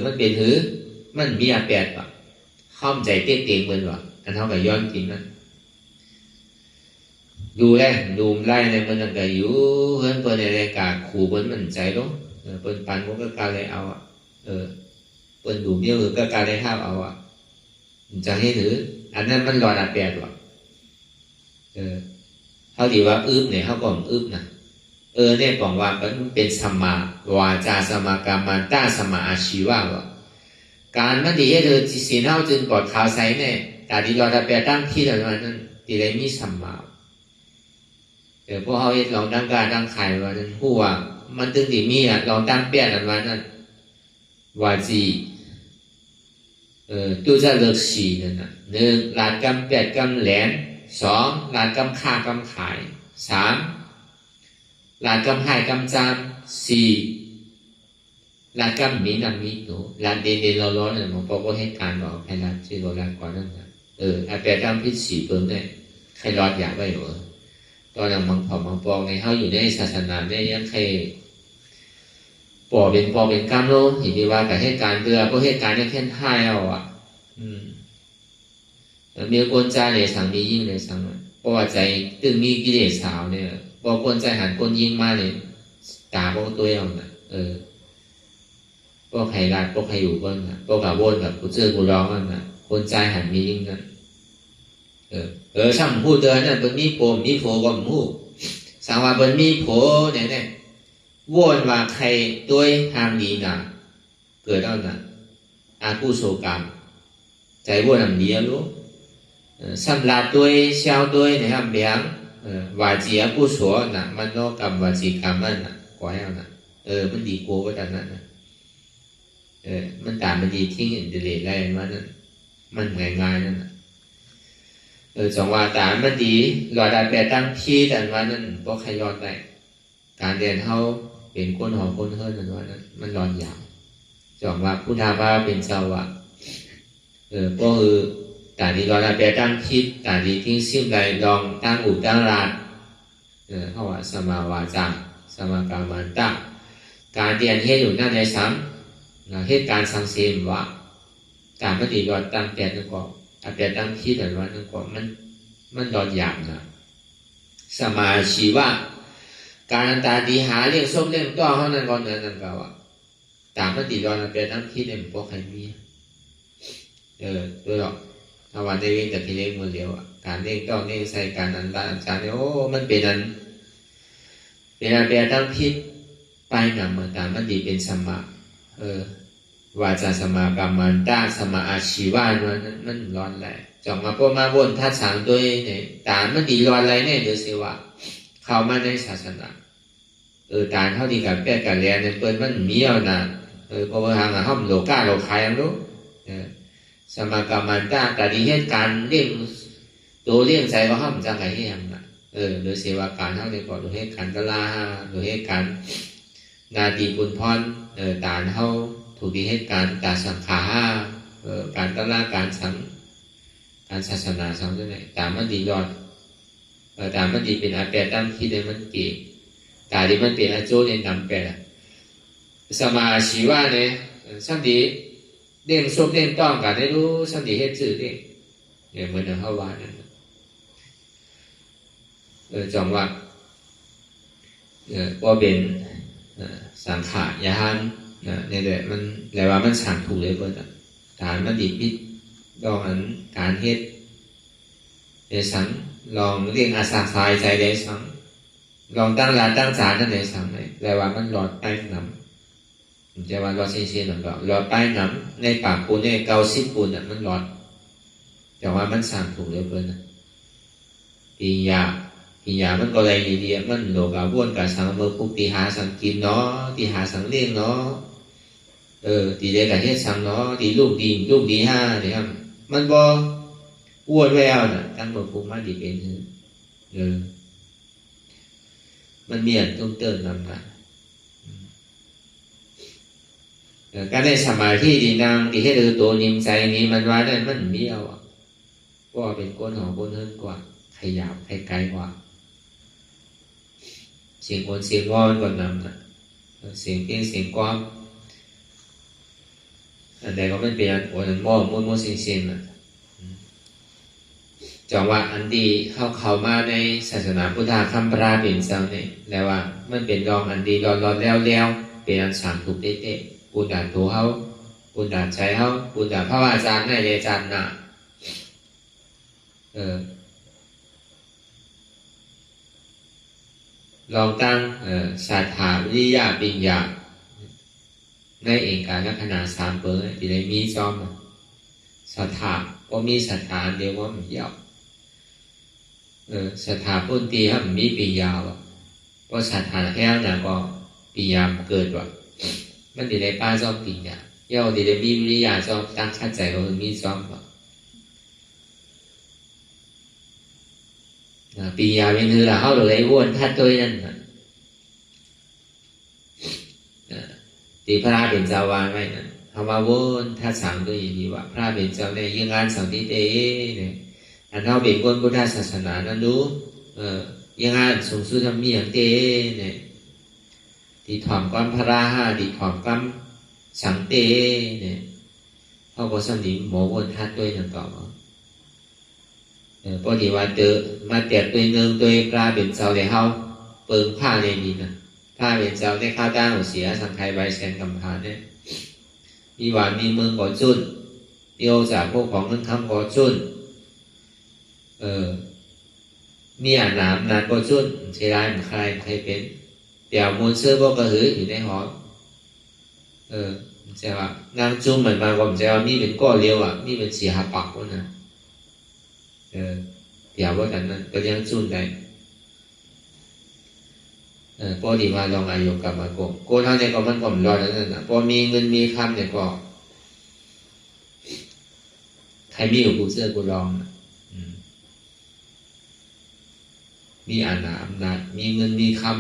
มันเป็นหือมันมีอาแปดป่ะข้อมใจเตี้ยเตียงเหมือนว่ะอันเขากับย้อนกินนั่นดูแลดูไล่ในมันก็อยู่เพื่อนเพื่อนในรายการขู่เพื่อนมันใจล้มเพื่อนปันก็การเลยเอาเพื่อนดูเยอะก็การเลยห้ามเอาจะให้ถืออันนั้นมันรออาแปดว่ะเขาดีว่าอึบเนี่ยเขาก็อึบนะเนี่ยบอกว่ามันเป็นสมาวาจาสมากรรมันต้าสมาอาชีวะวะการมันดีให้เธอสินเอาจึงกอดข่าวใส่เนี่ยแต่ดีเราจะแปลตั้งที่เรานั้นดีเลยมีสมาพวกเขาเห็นลองตั้งการตั้งขายวันนั้นผู้ว่ามันตึงดีมีลองตั้งเปียกันวันนั้นวาจีตู้จะเลิกสีนั่นนะ1 ลาดกำ8 กำแหลน2 ลาดกำค่ากำขาย3 ลาดกำหายกำจาม4 ลากัมมีนำมีหนูลาเดนร้อนเนี่ยมันพอก็ให้การบอกใครรัดชื่อโรลากว่านั่นนะอาเปียตามพิษสีเปิ้ลเนี่ยใครรอดอยากไปหรอตอนนั้นมังผอมมังปองในเขาอยู่ในศาสนาเนี่ยยังใครปอเป็นกรรมโลเห็นดีว่ากับเหตุการณ์เรือก็เหตุการณ์เนี่ยแค่ท่ายเอามีคนใจเลยสั่งมียิ่งเลยสั่งเพราะว่าใจตึงมีกิเลสสาวเนี่ยพอคนใจหันคนยิ่งมาเลยตาพวกตัวเอาน่ะพวกใครรัดพวกใครอยู่บ้างน่ะพวกกับวนกับกูเจอกูร้องนั่นน่ะคนใจหันมียิ่งนั่นช่างพูดเตือนนั่นเป็นมีโผมีโผก็มู้สังว่าเป็นมีโผเนี่ยวนว่าใครด้วยทางดีน่ะเกิดเอาน่ะอากุโศกรรมใจวนทำดีรู้สัมลาด้วยเช้าด้วยนะครับเบียงวาจีอากุโสน่ะมันโนกรรมวาจีกรรมมันน่ะกว่าเอาน่ะมันดีกว่าว่าแต่นั้นน่ะมันตามมันดีทิ้งอินเดียอะไรมันง่ายๆนั่นน่ะจังว่าตามมันดีรอได้แปลตั้งที่แต่ว่านั่นพวกใครยอดได้การเรียนเขาเป็นคนหอคนเฮิร์นนั่นว่านั้นมันร้อนยาวจังว่าพุทธาภาเป็นเจ้าว่าก็คือแต่ดีรอได้แปลตั้งที่แต่ดีทิ้งสิ่งใดลองตั้งอุตั้งรานเขาว่าสมาวาจาสมากรรมันตะการเรียนเหตุอยู่นั่นในซ้ำเหตุการณ์สังเสมว่าตามมันดีรอตั้งแปลนั่นก็อาจจะตั้งที่แต่ว่านั่นก็มันร้อนยาวนะสมาชีวะการตาดีหาเรื่องส้มเรื่องต้อเขานั่นก่อนนั่นก็ว่าตามมันดีรออาจจะตั้งที่เนี่ยพวกใครมีด้วยหรอกถ้าวันได้เรื่องแต่ที่เรื่องมือเดียวการเรื่องต้องเรื่องใส่การนั้นละอาจารย์เนี่ยมันเป็นนั้นเป็นอาจจะตั้งที่ไปหนังมาตามมันดีเป็นสมาวาจาสมากรรมันตาสมาอาชีวะมันร้อนแหละจอกมาพวกมาบนทัดสังด้วยเนี่ยตามันดีร้อนอะไรเนี่ยเดี๋ยวสิว่าเข้ามาในศาสนาตาเท่าที่กับแปะกับเรียนเนี่ยเปิดมันมีเอานะเพราะว่าทางห้องโลกาโลกายอันรู้สมากรรมันตาแต่ดีเหตุการณ์เรื่องตัวเรื่องใจก็ห้องจะไงให้ยังนะเดี๋ยวสิว่าการเท่านี้ก่อนดูเหตุการณ์ตลาดูเหตุการณ์นาดีบุญพรตาเท่าถูกดีเหตุการณ์การสังขารการตลาดการศาสนาสังด้วยไหนตามมันดียอดตามมันดีเป็นอาเปียตั้งที่ได้มันเกี่ยตาดีมันเป็นอาโจเรียนนำแปลสมาชีวะเนี่ยสัมดีเด้งซุบเด้งต้องกันได้รู้สัมดีเหตุสื่อเด้งเนี่ยเหมือนเขาว่านั่นจองว่าว่าเป็นสังขารยานเนี่ยแหละมันแปลว่ามันสั่งถูกเลยเพื่อนฐานมันดีพิษลองอันการเฮ็ดเดสังลองเรียกอาสาสายใจเดสังลองตั้งร้านตั้งศาลนั่นเดสังเลยแปลว่ามันหลอดไปน้ำจะว่าหลอดเชี่ยๆหน่อยก็หลอดไปน้ำในปากปูนในเกาซิปูนมันหลอดแต่ว่ามันสั่งถูกเลยเพื่อนปียามันก็เลยดีๆมันโลกาบ้วนกับสังเมื่อปุ๊บตีหาสังกินเนาะตีหาสังเลี้ยงเนาะตีเด็กกับเฮ็ดสังเนาะตีลูกดีห้าเนี่ยครับมันบ่อ้วนแววน่ะตั้งเมื่อปุ๊บมาดีเป็นมันเมียนตุ้มเติมนำกันการได้สมาธิดีนางดีให้ตัวนิ่มใจนี้มันว่าได้มันมีเอาว่าเป็นก้นหอก้นเฮิรนกว่าขยับไกลกว่าเสียงคนเสียงงอนก่อนนำนะเสียงเพียงเสียงความอันใดก็ไม่เป็นอันโอนมั่วเสียงนะจังว่าอันดีเข้ามาในศาสนาพุทธคำปราเป็นเจ้าเนี่ยแล้วว่ามันเป็นรองอันดีรอดแล้วเป็นอันสามถูกเต๊ะปุญญาโถเขาปุญญาใจเขาปุญญาพระอาจารย์ในเดจันน่ะลองตั้งศรัทธาวิริยะปัญญาในเองการลักษณะสามเปิดที่ได้มีจอมศรัทธาก็มีศรัทธาเดียวว่ามันยาวศรัทธาพ้นตีครับมีปัญญาเพราะศรัทธาแค่นั้นก็ปัญญาเกิดว่ามันที่ได้ป้าจอมปัญญาย่อที่ได้มีวิริยะจอมตั้งชัดใจว่ามันมีจอมว่าปียาเป็นคือlàเขาเลยวนทัดตัวนั่น ที่พระเป็นเจ้าวางไว้นะคำว่าวนถ้าสั่งตัวอย่างนี้ว่าพระเป็นเจ้าเนี่ยยังงานสังทิเตเนี่ยอันเขาเป็นคนพุทธศาสนานั้นรู้ยังงานสูงสุดทำมีอย่างเตเนี่ยที่ถ่อมความพระราที่ถ่อมความสังเตเนี่ยเขาก็สนิมหมอวนทัดด้วยนั่นต่อพอดีว่าเจอมาเตียดตัวหนึ่งตัวพระเป็นเจ้าเลยเขาเปิงผ้าในนี้นะพระเป็นเจ้าได้ข้าวจ้างเสียสังไทยใบแสนกำพานเนี่ยมีหวานมีเมืองก่อจุนเดียวจากพวกของเงินคำก่อจุนมีอาหนามนานก่อจุนใช้ร้ายมันใครเป็นเดี๋ยวมูลเสื้อพวกกระหืออยู่ในหอใช่ป่ะนางจุ้มเหมือนมาผมจะว่ามีเป็นก้อเลี้ยวอ่ะมีเป็นสีหาปักวะนะเดี๋ยวว่ากันนั้นก็ยังจุ้นได้พอดีมาลองอายุกลับมาโกเท่านี้ก็มันก็รอแล้วนั่นนะพอมีเงินมีคำเนี่ยก็ใครมีอยู่กูเสื้อกูลองมีอาณาอำนาจมีเงินมีคำ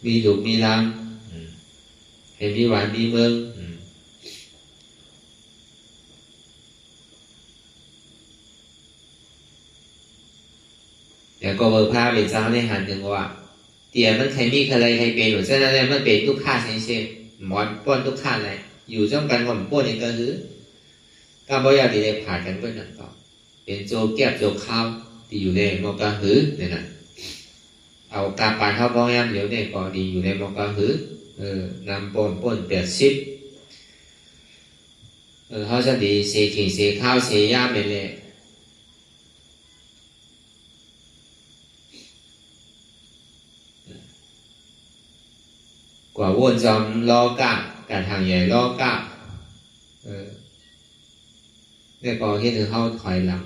มีดุมีล้างเห็นมีหวานมีเมืองเดี๋ยวก็เบอร์ผ้าเป็นเจ้าในหันถึงว่าเตี๋ยมันใครมีใครใครเป็นหรือฉะนั้นมันเป็นทุกข้าเช่นหมอนป้อนทุกข้าอะไรอยู่จ้องกันก่อนป้อนนี่ก็คือการบริหารที่ได้ผ่านกันเพื่อนนั่นต่อเป็นโจแก็บโจข้าวที่อยู่ในมอกระหือเนี่ยนะเอากาปานเข้าบ้องแอมเดี๋ยวเนี่ยก็ดีอยู่ในมอกระหือนำป้น80เขาจะดีเสียขิงเสียข้าวเสียย่าไปเลยกว่าวนจอมล้อกะการทางใหญ่ล้อกะเนี่ยก็ที่ถึงเข้าถอยหลัง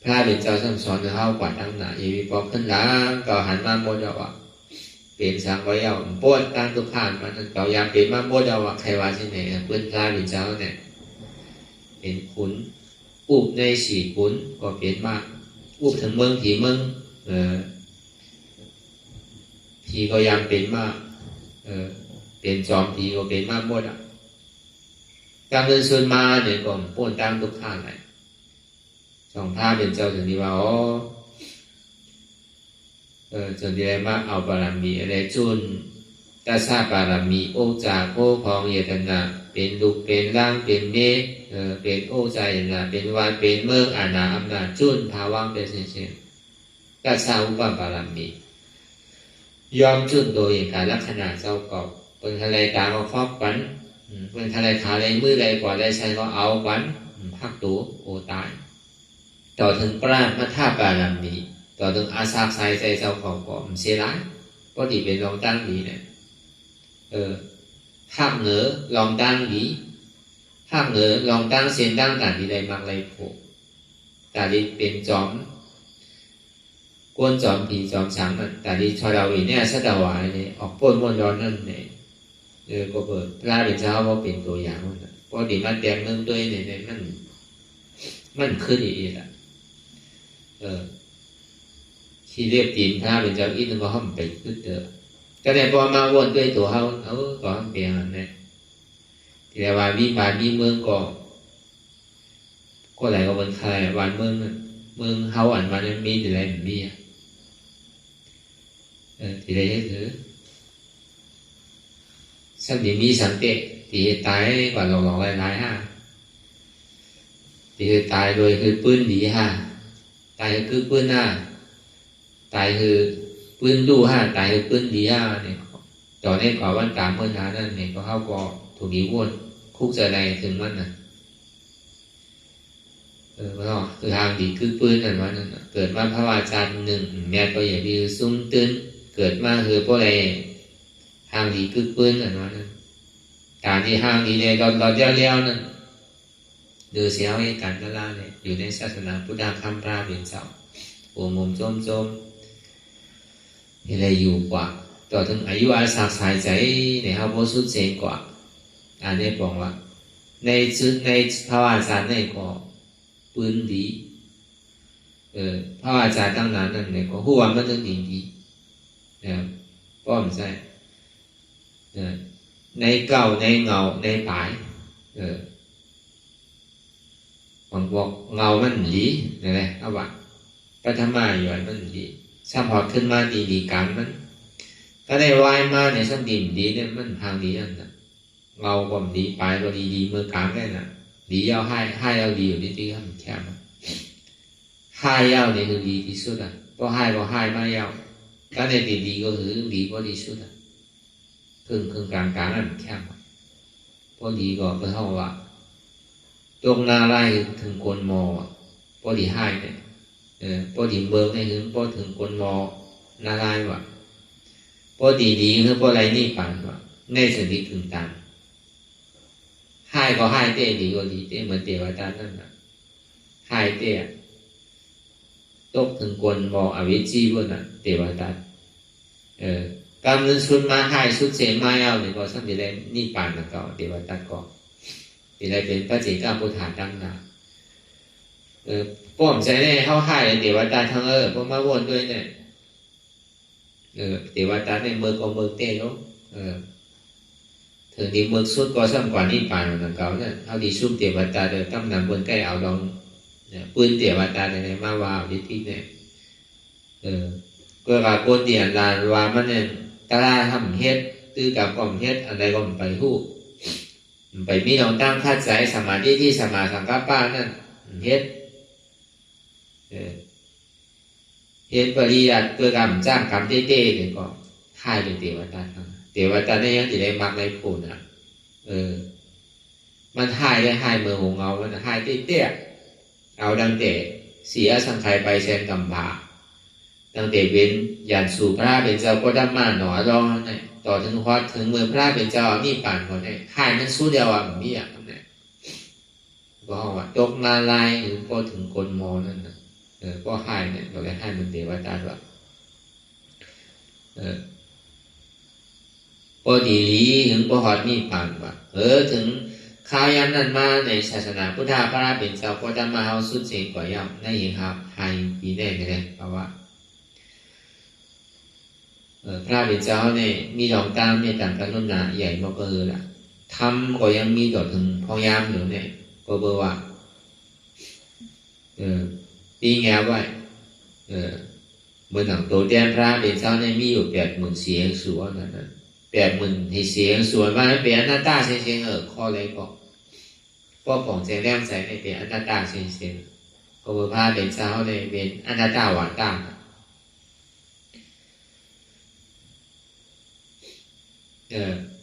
พระเป็นเจ้าสอนเข้ากว่าตั้งหนาอีวีพอขึ้นหลังก็หันมาโมดเอาว่าเป็นสังไว้เอาป้วนตั้งทุกผ่านมาเก่ายามเป็นมาโมดเอาว่าใครว่าที่ไหนเพื่อนพระเป็นเจ้าเนี่ยเป็นขุนอุบในสี่ขุนก็เป็นมากอุบถึงเมืองผีเมืองผีก็ยามเป็นมากเป็นจอมผีก็เป็นมากหมดอ่ะการเดินชวนมาเนี่ยก็ป้วนตั้งทุกผ่านเลยสองพระเป็นเจ้าถึงที่ว่าจนที่ได้มาเอาบารมีอะไรจุนตาซาบารมีโอจาโอของเยตนาเป็นลูกเป็นร่างเป็นเมฆเป็นโอใจนะเป็นวานเป็นเมืองอาณาอำนาจจุนภาวังเป็นเช่นตาซาอุปบารมียอมจุนโดยการลักษณะเจ้าเก่าเป็นทะเลกลางก็ครอบกันเป็นทะเลขาอะไรมือใดกว่าใดใช้ก็เอากันพักตัวโอตายต่อถึงปราณมัทธาบารมีต่อถึงอาสาไซใจเจ้าของก็มันเสียร้ายก็ดีเป็นรองตั้งดีเนี่ยภาคเหนือรองตั้งดีภาคเหนือรองตั้งเส้นตั้งกันดีใดมักไรโผแต่ดีเป็นจอมกวนจอมผีจอมช้างนั่นแต่ดีชอยเราอีเนี่ยชัดวายเนี่ยออกป้นม้วนร้อนนั่นเนี่ยก็เปิดพระเป็นเจ้าว่าเป็นตัวอย่างนั่นเพราะดีมาแต้มเนื่องด้วยเนี่ยมันขึ้นอีกอ่ะที่เรียบตีนพระเป็นเจ้าอีกนึงก็ห้ามไปขึ้นเถอะก็ได้พอมาวนด้วยตัวเขาก็ห้ามเปลี่ยนเนี่ยที่เรียกว่าวิมานวิเมืองก็ไหลก็เป็นใครวันเมืองเฮาอันมันมีอะไรมันมีที่ได้ถือสักทีมีสังเกตที่ตายกว่าหลอกหลายฮะที่ตายโดยคือปืนดีฮะตายคือปืนฮะตายคือปืนดูฮะตายคือปืนดีฮะเนี่ยต่อในก่อวันกลางเมื่อนานั่นเนี่ยก็เข้าก็ถูกดีวนคุกใจใดถึงมันน่ะก็คือทางดีคือปืนนั่นว่านั่นเกิดมาพระวาจาหนึ่งแม่ก็อย่างที่ซุ้มตื้นเกิดมาคือพวกอะไรทางดีคือปืนนั่นว่านั่นการที่ทางดีเลยเราเลี้ยวนั่นดูเสียวเหตุการณ์ก็ล่าเนี่ยอยู่ในศาสนาพุทธคำพระเป็นเจ้าโอมโจมอะไรอยู่กว่าต่อถึงอายุอาสาสายใจในเขาโพสุดเซนกว่าอันนี้บอกว่าในพระวาจาในก็ปืนดีพระวาจาตั้งนานนั่นเนี่ยก็หัวมันต้องดีนะครับ ป้อมใช่ในเก่าในเงาในปลายผมบอกเงามันหลีนั่นแหละเอาว่าปัทมาอยู่มันหลีถ้าพอขึ้นมาดีกลางมันก็ได้วายมาเนี่ยสักดินดีเนี่ยมันทางดีนั่นนะเงาก็ดีปลายก็ดีเมื่อกลางได้น่ะดียาวให้ยาวดีอยู่ที่ข้างแคบให้ยาวเนี่ยคือดีที่สุดอ่ะก็ให้มายาวก็ในดีก็คือดีก็ดีสุดอ่ะครึ่งกลางนั่นแคบพอดีก็เท่าว่าตรงนาไล่ถึงกวนมอพอดีให้เนี่ยพอดีเบิกให้ถึงพอถึงกวนมอนาไล่ว่ะพอดีคือพอไรนี่ผ่านว่ะในสติถึงตามให้ก็ให้เต้ดีก็ดีเต้เหมือนเทวดานั่นน่ะให้เต้ตกถึงกวนมออวิจีบนน่ะเทวดากำลังชุดมาให้ชุดเสมาเอาเนี่ยก็สักทีได้นี่ผ่านแล้วก็เทวดาก็ที่ได้เป็นพระเจ้าพุทธาดังนาป้อมใจเนี่ยเข้าให้เทวดาทั้งพวกมาวนด้วยเนี่ยเทวดาเนี่ยเมื่อก็เมื่อเต้เนาะถึงดีเมื่อสุดก็สร้างกว่านี่ป่านเหมือนเก่าเนี่ยเอาดีซุ่มเทวดาเดินตั้งนำบนใกล้เอาลองปืนเทวดาในมาว่าดิที่เนี่ยก็ว่าโกนเดียนลานว่ามันเนี่ยตาลาทำเฮ็ดตื้อกับกล่อมเฮ็ดอะไรก็ไปหู้ไปมีน้องตั้งคัดใจสมาธิที่สมาสังกัปปะนั่นเฮ็ดปริยัติเพื่อการจ้างกรรมเต้ๆเนี่ยก็ท่ายเป็นเทวดาเทวดาเนี่ยยังจะได้มักในผูน่ะมันท่ายได้ท่ายเมืองของเรามันท่ายเต้ๆเอาดังเตะเสียสังขารไปแทนกำบาดังเตะเป็นยันสู่พระเป็นเจ้าก็ได้มาหนอรองเนี่ยต่อถึงวัดถึงเมืองพระเป็นเจ้านี่ป่านคนเนี่ยท่ายมันสู้เดียวมีอ่ะเนี่ยก็ว่าตกนาลายหรือพอถึงกลมอนั่นนะก็ให้เนี่ยเราได้ให้มันเทวดาว่าพอดีลีถึงพอหอดนี่ผ่านว่าถึงข้าวยามนั้นมาในศาสนาพุทธพระเป็นเจ้าก็จะมาเอาสุดเสียงกว่ายามได้ยินครับให้ปีแน่เลยเพราะว่าพระเป็นเจ้าเนี่ยมีดอกตามเนี่ยต่างกันรุ่นหนาใหญ่มากก็คือละทำก็ยังมีดอกถึงพอยามอยู่เนี่ยก็เบอร์ว่าปีแง่ไว้เมื่อหนังตัวแดนพระเป็นเจ้าเนี่ยมีอยู่80,000เสียงสวนนั่น80,000ที่เสียงสวนว่าเป็นอนัตตาเสียงข้ออะไรก็ของเสียงแรมใส่ในเป็นอนัตตาเสียงก็เบอร์พระเป็นเจ้าเนี่ยเป็นอนัตตาหวานตา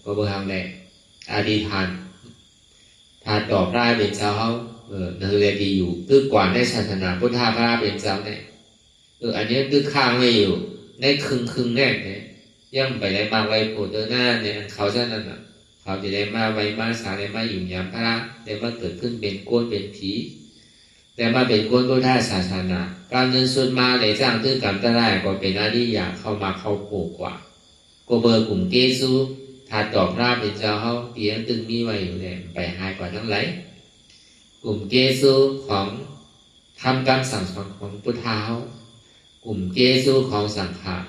ก็เบอร์ทำแหละอธิษฐานถ้าตอบได้เป็นเจ้าเขานั่นเลยดีอยู่คือกว่าในศาสนาพุทธพระเป็นเจ้าเนี่ยอันนี้คือข้างไม่อยู่ในครึ่งแรกเนี่ยย่ำไปได้มาไว้โผล่ตัวหน้าเนี่ยเขาเช่นนั้นอ่ะเขาจะได้มาไว้มาสาได้มาอยู่ยามพระได้มาเกิดขึ้นเป็นก้นเป็นผีแต่มาเป็นก้นพุทธศาสนาการเงินส่วนมาในสร้างคือกรรมได้ก็เป็นอริยะเข้ามาเข้าโผล่กว่าก็เบอร์กลุ่มเกซูถ้าตอบพระเป็นเจ้าเขาเตียงตึงมีไว้อยู่เนี่ยไปหายกว่าทั้งหลายกลุ่มเกซูของทำการสั่งสอนของพุทธากลุ่มเกซูของสังขาร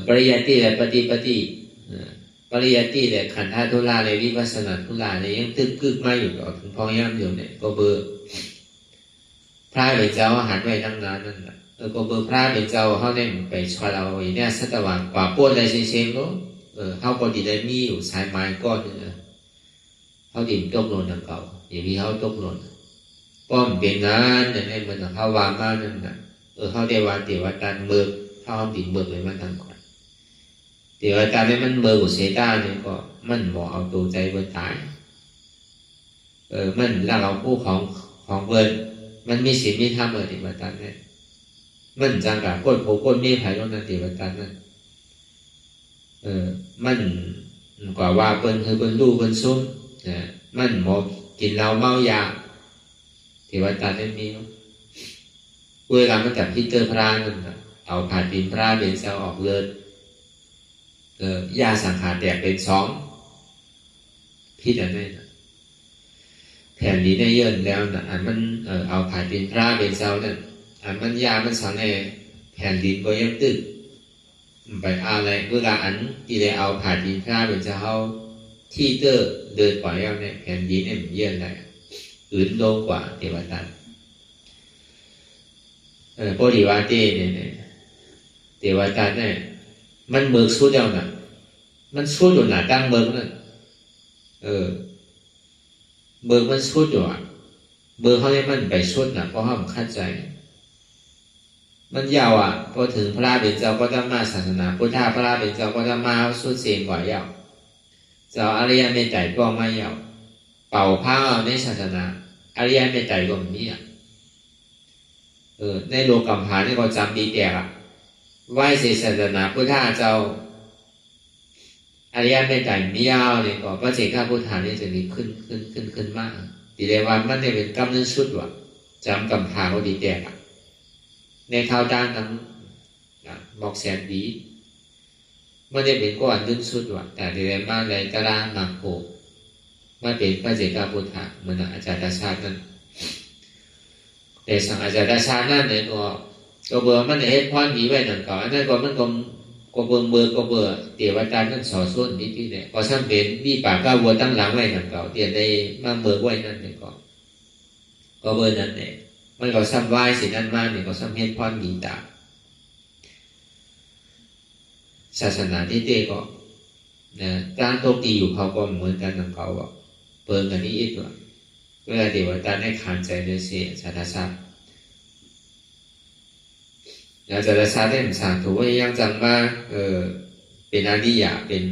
ปริยัติและปฏิปริยัติและขันธทุลาและวิปัสสนาทุลาเนี่ยยังตึกกึกมาอยู่ต่อถึงพอย่ำอยู่เนี่ยก็เบอร์พระเป็นเจ้าหันไว้ตั้งนานนั่นแหละก็เบอร์พระเป็นเจ้าเขาเนี่ยไปชวเราอย่างเนี้ยสัตว์วันกว่าปวดอะไรเช่นๆก็เขาก็ดีได้มีอยู่สายไม้ก้อนนึงเขาดิ่มตกหล่นทางเก่าอย่างที่เขาตกหล่นป้อมเป็นงานเนี่ยให้มันเขาวางมานั่นน่ะเขาได้วางเดี๋ยวว่าการเบิกเขาดิ่มเบิกเลยมันทางก่อนเดี๋ยวการนี้มันเบิกอุเสตาเนี่ยก็มันบอกเอาตัวใจเบิกตายมันแล้วเราผู้ของเบิกมันมีศีลมีธรรมเดี๋ยวว่าการเนี่ยมันจังกับก้นโผก้นมีไผ่ต้นนั่นเดี๋ยวว่าการนั่นมันกว่าว่าเปิ้นคือเปิ้นรู้เปิ้นซุ้มมันหมกกินเหล้าเมายาเทวดาได้มีเวลามันจับพิเตอร์พระนั่นเอาผ่านดินพระเป็นเซลออกเลือดยาสังขารแตกเป็น2พิษอันนั้นแผ่นดินได้เยินแล้วนะอันมันเอาผ่านดินพระเป็นเซลนั่นอันมันยามันสั่งในแผ่นดินก็ยังตึก phải ao này vừa là ảnh thì để ao phải đi ra bên sau thi tơ đời quả em này kèm dính em yên này ứng đô quả thì bà tàn bố đi bà tê này thì bà tàn nàyมันเบิกสุดแล้วน่ะมันสุดอยู่น่ะตั้งเบิกนั่นเบิกมันสุดอยู่อ่ะเบิกเขาให้มันไปสุดน่ะเพราะเขาเข้าใจมันยาวอ่ะพอถึงพระเป็นเจ้าก็ต้องมาศาสนาพุทธะพระเป็นเจ้าก็ต้องมาสุดเสียงกว่ายาวเจ้าอริยเมตไตรก็ไม่ยาวเป่าผ้าในศาสนาอริยเมตไตรก็มีอ่ะในโลกัมพานี่ก็จำดีแตกอ่ะไหว้เสศาสนาพุทธะเจ้าอริยเมตไตรมียาวเนี่ยก็พระเจ้าข้าพุทธานี่จะมีขึ้นมากดีเลยว่ามันเนี่ยเป็นกำเนิดสุดว่ะจำกัมพาก็ดีแตกอ่ะในข่าวด้านนั้นบอกแสนดีไม่ได้เป็นก้อนดึงสุดว่ะแต่ในเรื่องมาในตารางหมากโผไม่เป็นพระเจ้าพุทธะเหมือนอาจารย์ดาชาตินั้นแต่สั่งอาจารย์ดาชาตินั้นเนี่ยก็เบื่อมันเฮ็ดพรดีไว้นั่นก่อนอันนั้นก็มันก็เบื่อก็เบื่อเดี๋ยวอาจารย์นั้นสอนส่วนนิดเนี่ยก็ซ้ำเป็นมีปากก้าววัวตั้งหลังไว้นั่นก่อนเดี๋ยวได้มาเบื่อไว้นั่นเนี่ยก็เบื่อนั่นเนี่ยมันก็ซ้ำไหว้สินั่นมากเนี่ยก็ซ้ำเฮ็ดพรดีตาศาสนาที่เต้ก็นะการโตตีอยู่เขาก็เหมือนกันของเขาอ่ะเปิดกันนี้อีกตัวเวลาเดี๋ยวอาจารย์ได้ขานใจเลยเสียศาสนาแล้วจะชาติได้สารถูกว่ายังจำว่าเป็นอริยะเป็น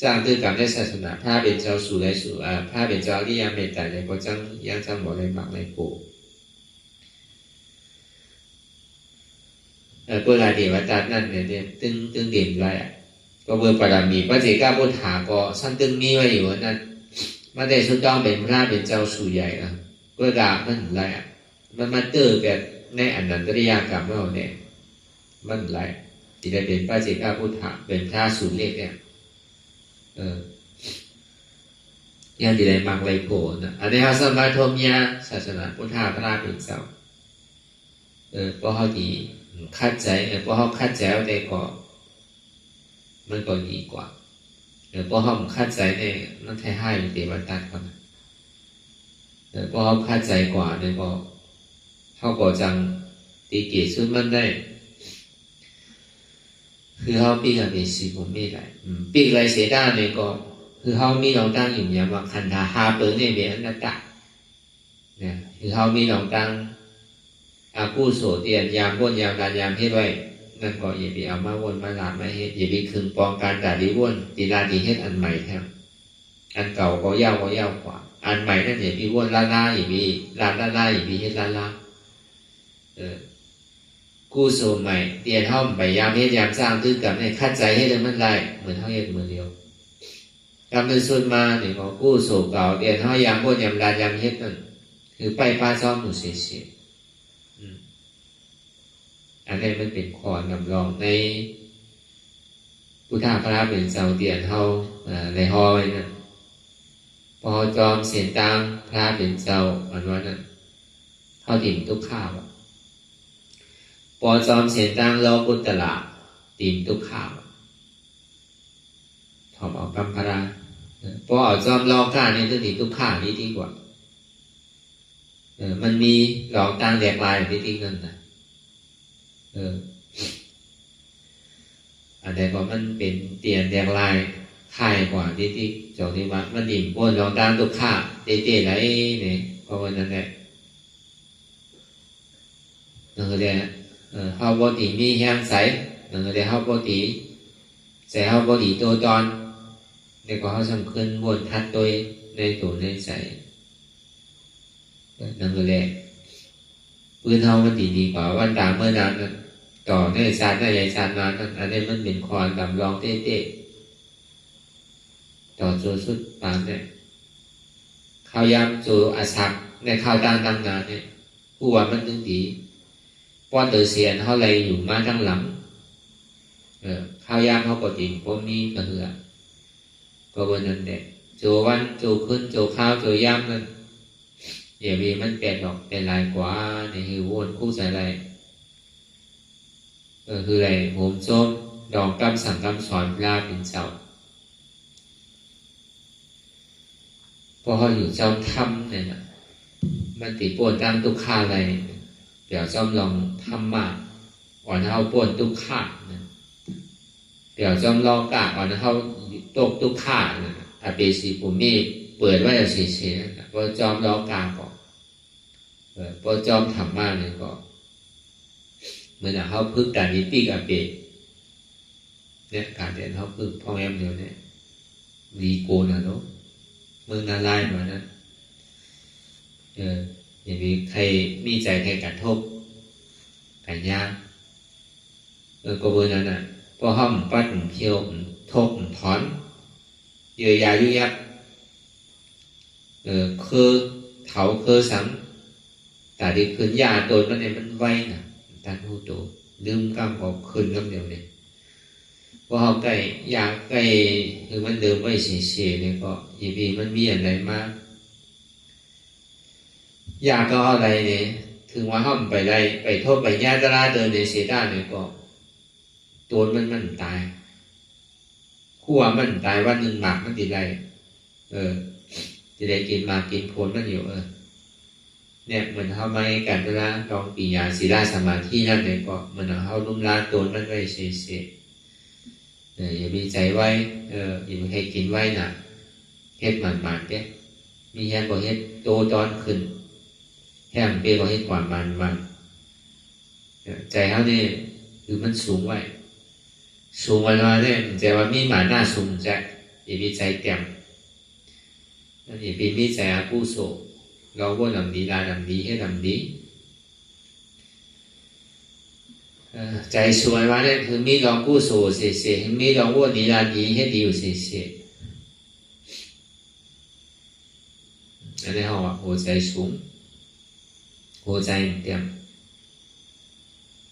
จ้างตื้อกรรมได้ศาสนาพระเป็นเจ้าสู่ได้สู่พระเป็นเจ้าอริยเมตไตรเลยก็จังยังจำบอกเลยหมักเลยปู่เพื่อเดี๋ยวอาจารย์นั่นเนี่ยตึงเด่นไว้ก็เบอร์ปรามีพระเจ้าข้าพุทธาก็สั้นตึงมีไว้อยู่นั่นมาได้สุดต้องเป็นพระเป็นเจ้าสู่ใหญ่เพื่อกราบมันไรมันมาเตอร์แบบในอนันตริยกรรมเราเนี่ยมันไรที่ได้เป็นพระเจ้าข้าพุทธาเป็นพระสู่เล็กเนี่ยยังที่ได้มักไรโผล่นะอันนี้เขาสมัยโทมียศาสนาพุทธาพระเป็นเจ้าเพราะเขาดีคัดใจเพราะเขาคัดใจเอาได้ก็มันก็ดีกว่าเพราะเขาคัดใจเนี่ยนั่นแค่ให้เดี๋ยวตัดก่อนเพราะเขาคัดใจกว่าเนี่ยก็เขาก็จังตีเกียรติสุดมันได้คือเขาปีกับเป็นสีผมไม่ได้ปีไรเสียด้านเนี่ยก็คือเขามีเราตั้งอยู่อย่างว่าคันธาหาเปิดเนี่ยเป็นอนัตตาเนี่ยคือเขามีเราตั้งอากูโสเตียนยามว่นยามดานยามเฮ็ดไว้นั่นก็อย่าไปเอามาวนมาลามาเฮ็ดอย่าไปคึงปองการด่าดีวนตีลาดีเฮ็ดอันใหม่แทนอันเก่าก็ยาวกว่าอันใหม่นั่นอย่าไปวนล่าอย่าไปลาอย่าไปเฮ็ดล่ากูโสใหม่เตียนห้อมไปยามเฮ็ดยามสร้างตื้อกับเนี่ยคัดใจให้เลยมันไรเหมือนเท่าเฮ็ดมือเดียวกำเนิดส่วนมาเนี่ยก็กูโสเก่าเตียนห้อยามว่นยามดานยามเฮ็ดนั่นคือไปพาซ้อมหนูเสียอันนี้มันเป็นข้อนำรองในพุทธพระเป็นเจ้าเตียนเฮาในฮอไว้นั่นพอจอมเสียนตังพระเป็นเจ้าอันว่านั่นเฮาถิ่มทุกข้าวพอจอมเสียนตังโลกุตละถิ่มทุกข้าวถอมเอากัมพราพอเอาจอมรอก้านี่จะถิ่มทุกข้าวนี้ดีกว่ามันมีหลอกตังแดกลายที่ทิ้งนั่นนะอันใดก็มันเป็นเตียนแดงลายค่ายกว่าที่เจ้าที่วัดมันดิ่มพ้นลองตามตุกข้าเตะไหนเนี่ยเพราะว่านั่นแหละนั่นก็เลยเฮาบ่ตีมีแห้งใสนั่นก็เลยเฮาบ่ตีใส่เฮาบ่ตีตัวตอนเดี๋ยวก็เฮาสำคัญบนทัดตัวในตัวในใส่นั่นก็เลยปืนเฮามันดีกว่าวันตามเมื่อนานนั้นต่อในชาติในใหญ่ชาตินั้นอันนี้มันเป็นคอนดำรองเต้ต่อโจสุดปานเนี่ยข้าวยามโจอาศักในข้าวตั้งนานเนี่ยผู้ว่ามันตึงดีป้อนเตอเสียนเขาเลยอยู่มาทั้งหลังข้าวยามเขาก็จริงพวกนี้ก็เหือก็บนนั้นเนี่ยโจวันโจขึ้นโจข้าวโจยามนั่นอย่ามีมันแปลกดอกเป็นลายกว่าในหิววนคู่ใส่อะไรคืออะไรโหมส้มใน ดองกำสั่งกำสอนลาเป็นเจ้าพอเขาอยู่เจ้าทำเนี่ยนะมันติป่วนตามทุกข้าอะไรเดี๋ยวจอมลองทำมาอ่อนเขาป่วนทุกข้าเดี๋ยวจอมลองกะอ่อนเขาตกทุกข้าอาเปสีผมนี่เปิดไว้จะเฉยๆพอจอมลองกะก่อนพอจอมทำมาเนี่ยก็เหมือนเขาพึ่งการนิติกับเปเนี่ยการเรียนเขาพึ่งพ่อแม่เดียวเนี่ยวีโกนะเนาะมึงน่าไล่มานะอย่างนี้ใครมีใจใครกระทบกันยากก็เบอร์นั้นน่ะพอห้องปัดเที่ยวทกถอนเยื่อยายุยับคือเถาคือสังแต่ที่คืนยาตัวมันเนี่ยมันไวนะตาหูตัวลืมกำออกคืนกำเดียวเนี่ยพอเขาใกล้ยาใกล้คือมันเดิมไว้เฉยๆเนี่ยก็ยีบีมันมีอะไรมากยาก็อะไรเนี่ยถึงว่าห้องไปได้ไปโทษไปญาตราเดินในเสียด้านเนี่ยก็ตัวมันตายขั้วมันตายวันหนึ่งหมากมันติดไรจะได้กินหมากกินผลมันอยู่เนี่ยเหมือนเขาไม่กันเวลาลองปีญาศีลาสมาธินั่นเนี่ยก็เหมือนเขาลุ่มล้าตัวมันไว้เฉยๆอย่ามีใจไว้อย่ามีใครกินไว้น่ะเฮ็ดหมันๆเนี่ยมีแฮงก็เฮ็ดโตตอนขึ้นแฮงเปก็เฮ็ดกว่ามันใจเขาเนี่ยคือมันสูงไว้สูงไว้มาเนี่ยใจว่ามีหมาหน้าสูงใจอย่ามีใจเต็มอย่ามีใจอาผู้โศกเราว่าlàmดีได้làmดีให้làmดีใจสวยมาเนี่ยคือมีเรากู้โศกเสียมีเราว่าดีได้ดีให้ดีอยู่เสียอันนี้เขาว่าหัวใจสูงหัวใจเต็ม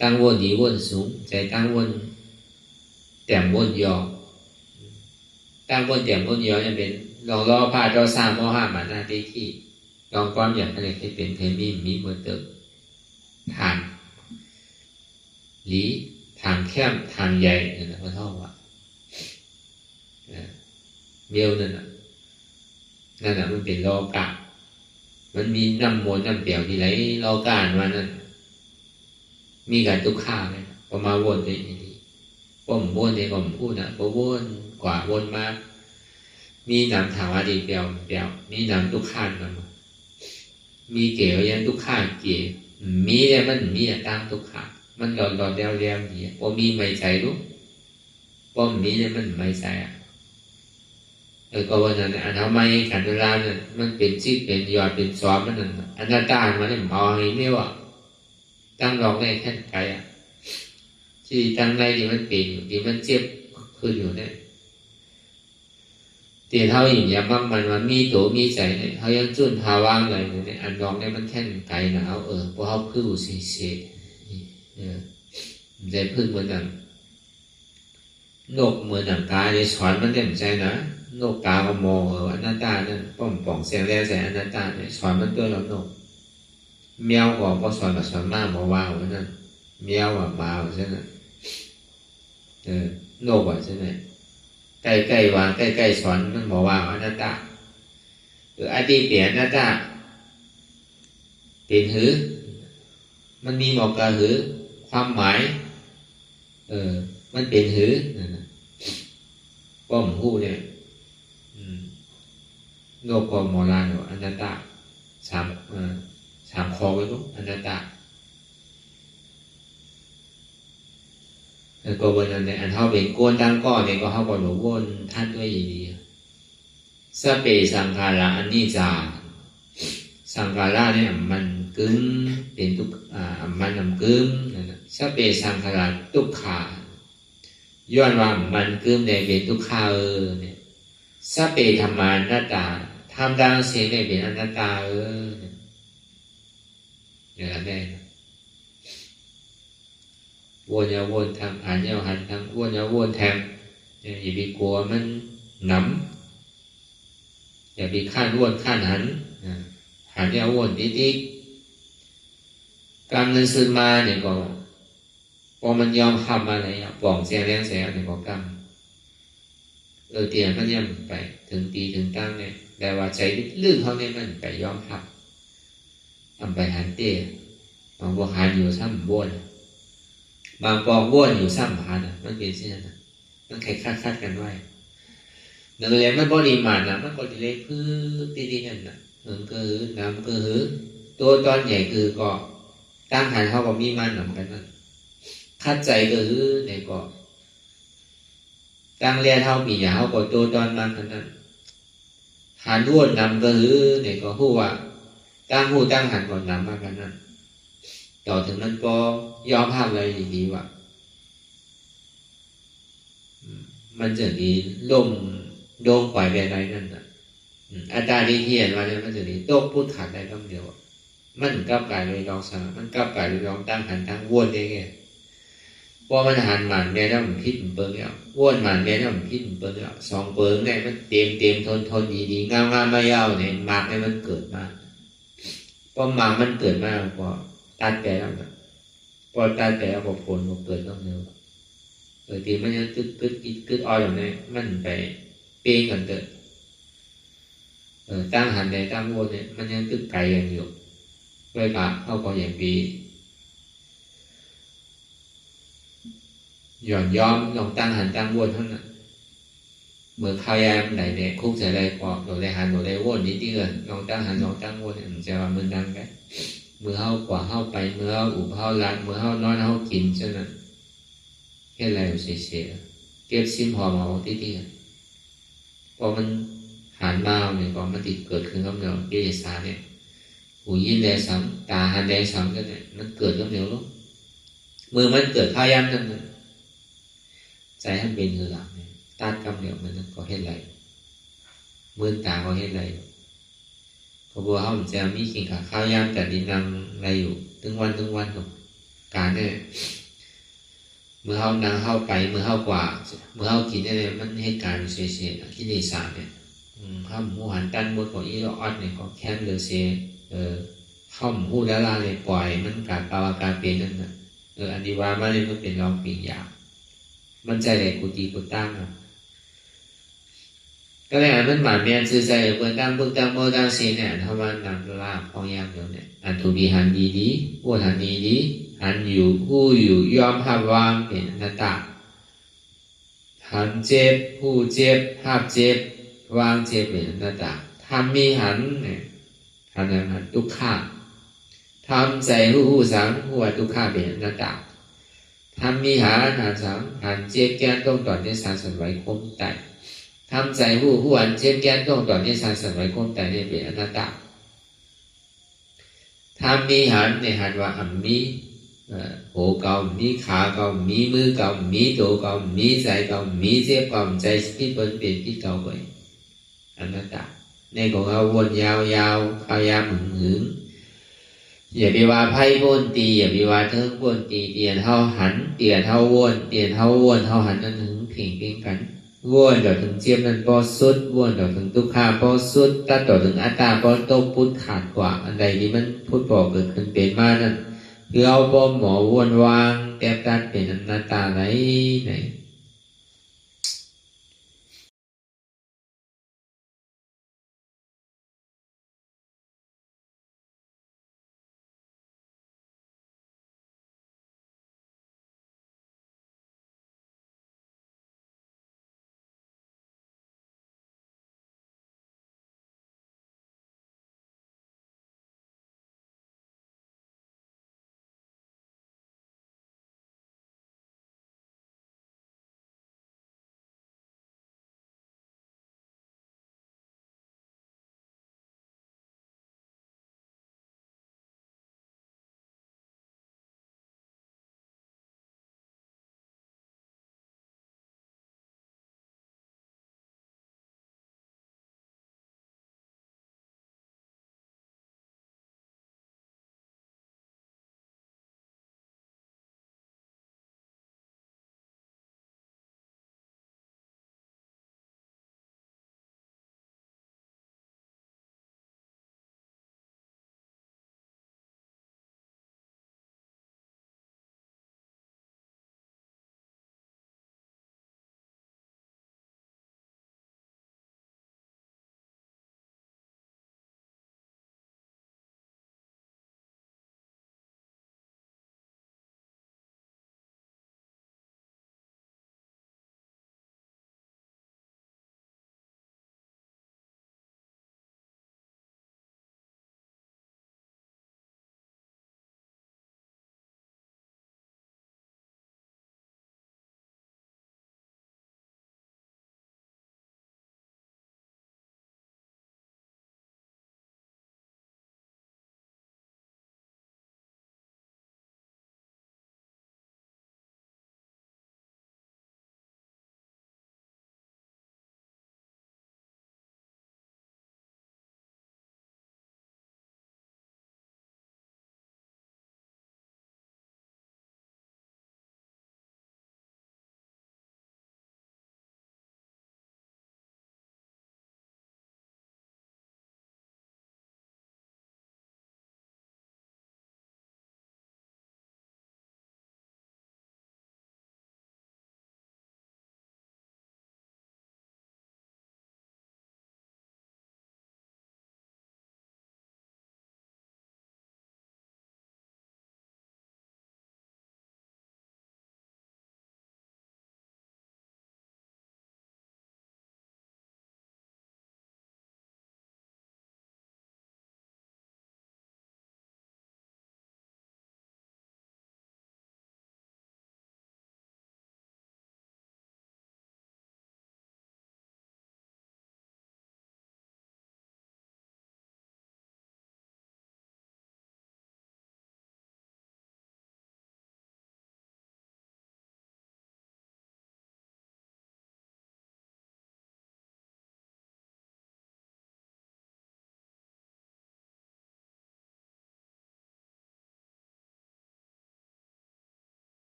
ตั้งวนดีวนสูงใจตั้งวนเต็มวนยอตั้งวนเต็มวนยอจะเป็นลองรอพาเจ้าสร้างมห้ามาหน้าที่ลองความอยากอะไรให้เป็นให้มีเมื่อเติมทางหลีทางแคบทางใหญ่นั่นแหละเขาเท่าว่าเบี้ยวนั่นน่ะมันเป็นโลกะมันมีน้ำมนต์น้ำเปลี่ยวที่ไหลโลกะมานั่นมีการทุกข้าเลยพอมาวนได้ดีผมวนได้ผมพูดนะพอวนกว่าวนมามีน้ำถาวรดีเปลี่ยวมีน้ำทุกข้ามามีเกี่ยวยังทุกข้าเกี่ยวมีเนี่ยมันมีตามทุกข้ามันหลอดเดียวดีพอมีไม่ใจรู้พอมีเนี่ยมันไม่ใจก็วันนั้นอันทำไมขันธ์ราเนี่ยมันเป็นจิตเป็นยอดเป็นซ้อมมันนั่นอันนั้นตามันเนี่ยเอาให้ไม่ว่าตั้งหลอกได้แค่ไกลที่ตั้งในที่มันเป็นอยู่ที่มันเจ็บขึ้นอยู่เนี่ยที่เท่าอย่างยามั่งมันมีตัวมีใจเนี่ยเขายังจุนภาวะอะไรเนี่ยอันลองเนี่ยมันแค่ไกลนะเพราะเขาพึ่งเสียใจพึ่งเหมือนกันนกเหมือนหนังกาในสอนมันเต็มใจนะนกกาก็มองอนัตตานั่นป้อมป่องเสียงแร่ใส่อนัตตาเนี่ยสอนมันตัวเรานกแมวก็สอนมาสอนมาบอกว่าวันนั้นแมวมาใช่ไหมนกใช่ไหมใกล้ๆวางใกล้ๆสอนมันบอกว่าอนัตตาอดีตเปลี่ยนอนัตตาเปลี่ยนหือมันมีหมอกกระหือความหมายมันเป็นหือป้อมหูเนี่ยโลกมอลาอนัตตาสามคอไว้ลูกอนัตตาก็วันนั้นเนี่ยอันเขาเป็นโกนดังก้อนเนี่ยก็เขาก็หลงวนท่านด้วยอย่างนี้สเปสังขาระอันนี้จาสังขาระเนี่ยมันกึ้งเป็นทุกมันนำกึ้งสเปสังขาระทุกขาย้อนว่ามันกึ้งในเป็นทุกขาเนี่ยสเปธรรมานัตตาทำดังเสียงในเป็นอนัตตาอย่างนั้นได้วนอย่าวนทำหันอย่าหันทำวนอย่าวนแทงอย่าไปกลัวมันหนำอย่าไปข้านวนข้านหันอย่าวนนิดๆการเงินซื้อมาเนี่ยก็ พอมันยอมทำอะไรปล่องเสียแรงเสียในกอกรรมเตียนมันยังไปถึงตีถึงตั้งเนี่ยแต่ว่าใจลึกเขาเนี่ยมันไปยอมทำไปหันเตี้ยบางพวกหันอยู่ซ้ำบ้วนบางปองบ้วนอยู่ซ้ำหันมันเป็นเช่นนั้นมันคัดกันไว้หนึ่งเลยมันบริมาณมันก็จะเล็กพื้นตีนั่นก็หือน้ำก็หือตัวตอนใหญ่คือก็ตั้งหันเขาก็มีมันหนังกันนั่นคัดใจก็หือในก็ตั้งเรียนเขาปีอย่างเขาก็ตัวตอนมันนั้นหันวนนำก็หือในก็หู้ว่าตั้งหูตั้งหันก่อนนำมากันนั่นต่อถึงนั้นก็ยอมภาพเลยดีๆว่ามันจะดีล่มโดงปล่อยไปอะไรนั่นน่ะอาจารย์ที่เขียนมาเนี่ยมันจะดีโต๊ะพูดขาดได้คำเดียวมันกลับกลายเลยลองสั่งมันกลับกลายเลยลองตั้งหันตั้งวนได้ไงพอมันหันหมันเนี่ยแล้วมันพิษมันเปิงแล้ววนหมันเนี่ยแล้วมันพิษมันเปิงแล้วสองเปิงเนี่ยมันเต็มทนดีงามไม่ยาวเนี่ยมากเนี่ยมันเกิดมาพอมากมันเกิดมาพอตัดไปแล้วพอตัดไปแล้วพอผลมันเกิดต้องเร็วทีมันยังกึดอ้อยอย่างนี้มันไปเปย์กันเถอะตั้งหันในตั้งวนเนี่ยมันยังกึดไกลอย่างอยู่เวลาเข้าก็อย่างดีหย่อนย้อมลองตั้งหันตั้งวนเท่านั้นเมื่อข้าวยามไหนเนี่ยคุกจะได้พอหนูได้หันหนูได้วนนิดเดียวลองตั้งหันลองตั้งวนเนี่ยมันจะว่ามันดังได้เมื่อเข้ากว่าเข้าไปเมื่อเข้าอุบเข้าล้างเมื่อเข้านอนเข้ากินเช่นนั้นแค่ไรเสียเก็บซิมหอมเอาที่พอมันหันมาเนี่ยก็มันติดเกิดขึ้นกับเนื้อเยสาเนี่ยหูยินแดงสังตาหันแดงสังกันเนี่ยมันเกิดกับเนื้อลูกมือมันเกิดข้าย้ำนั่นนะใจท่านเป็นคือหลังเนี่ยตัดกับเนื้อมันก็เห็นไรมือตาก็เห็นไรพอบัวเขาจะมีขิงขาข้าวย้ำแต่ดินนำอะไรอยู่ถึงวันกับการเนี่ยเมื่อเขานั่งเข้าไปเมื่อเข้ากว่าเมื่อเขากินเนี่ยมันให้การเสียที่ในสารเนี่ยข้าวหมูหันตั้นบดของอีโรออดเนี่ยก็แค่เดือเสียข้าวหมูแล้วลาเลยปล่อยมันกาดปาวากาเป็นนั่นนะอันดีว่ามันเลยมันเป็นรองปีกยามันใจแหลกกุฏิกุตั้งก็เลยอันมันหมายเมียนซื้อใจเปิดตั้งบึกตั้งโมตั้งเสียเนี่ยถ้ามันนำลาพองยามเดียวเนี่ยอันถูดีหันดีพูดหันดีหันอยู่ผู้อยู่ยอมหับวางเป็นอนัตตาหันเจ็บผู้เจ็บหับเจ็บวางเจ็บเป็นอนัตตาทำมีหันเนี่ยหันทุกข้าทำใจผู้สังหัวทุกข้าเป็นอนัตตาทำมีหันสังหันเจ็บแก้ต้องต่อในสารสันไหวคมไตทำใจผู้หันเจ็บแก้ต้องต่อในสารสันไหวคมไตเนี่ยเป็นอนัตตาทำมีหันในหันว่าอัมมีหัวเก่ามีขาเก่ามีมือเก่ามีตัวเก่ามีใจเก่ามีเจ็บเก่าใจพิษเป็นพิษเก่าไปอนัตตาในของเราวนยาวข้าวยามหึงอย่าไปว่าไพ่วนตีอย่าไปว่าเทิงวนตีเตียนเท่าหันเตียนเท่าวนเตียนเท่าวนเท่าหันนั่นหึงเพ่งกันวนต่อถึงเจียมนั่นพอสุดวนต่อถึงทุกขาพอสุดตัดต่อถึงอัตตาพอตกพุทธขาดกว่าอันใดที่มันพุทธบอกเกิดขึ้นเป็นมานั่นคือเอาบ่หมอวนวางแต่การเป็นอนัตตาไหน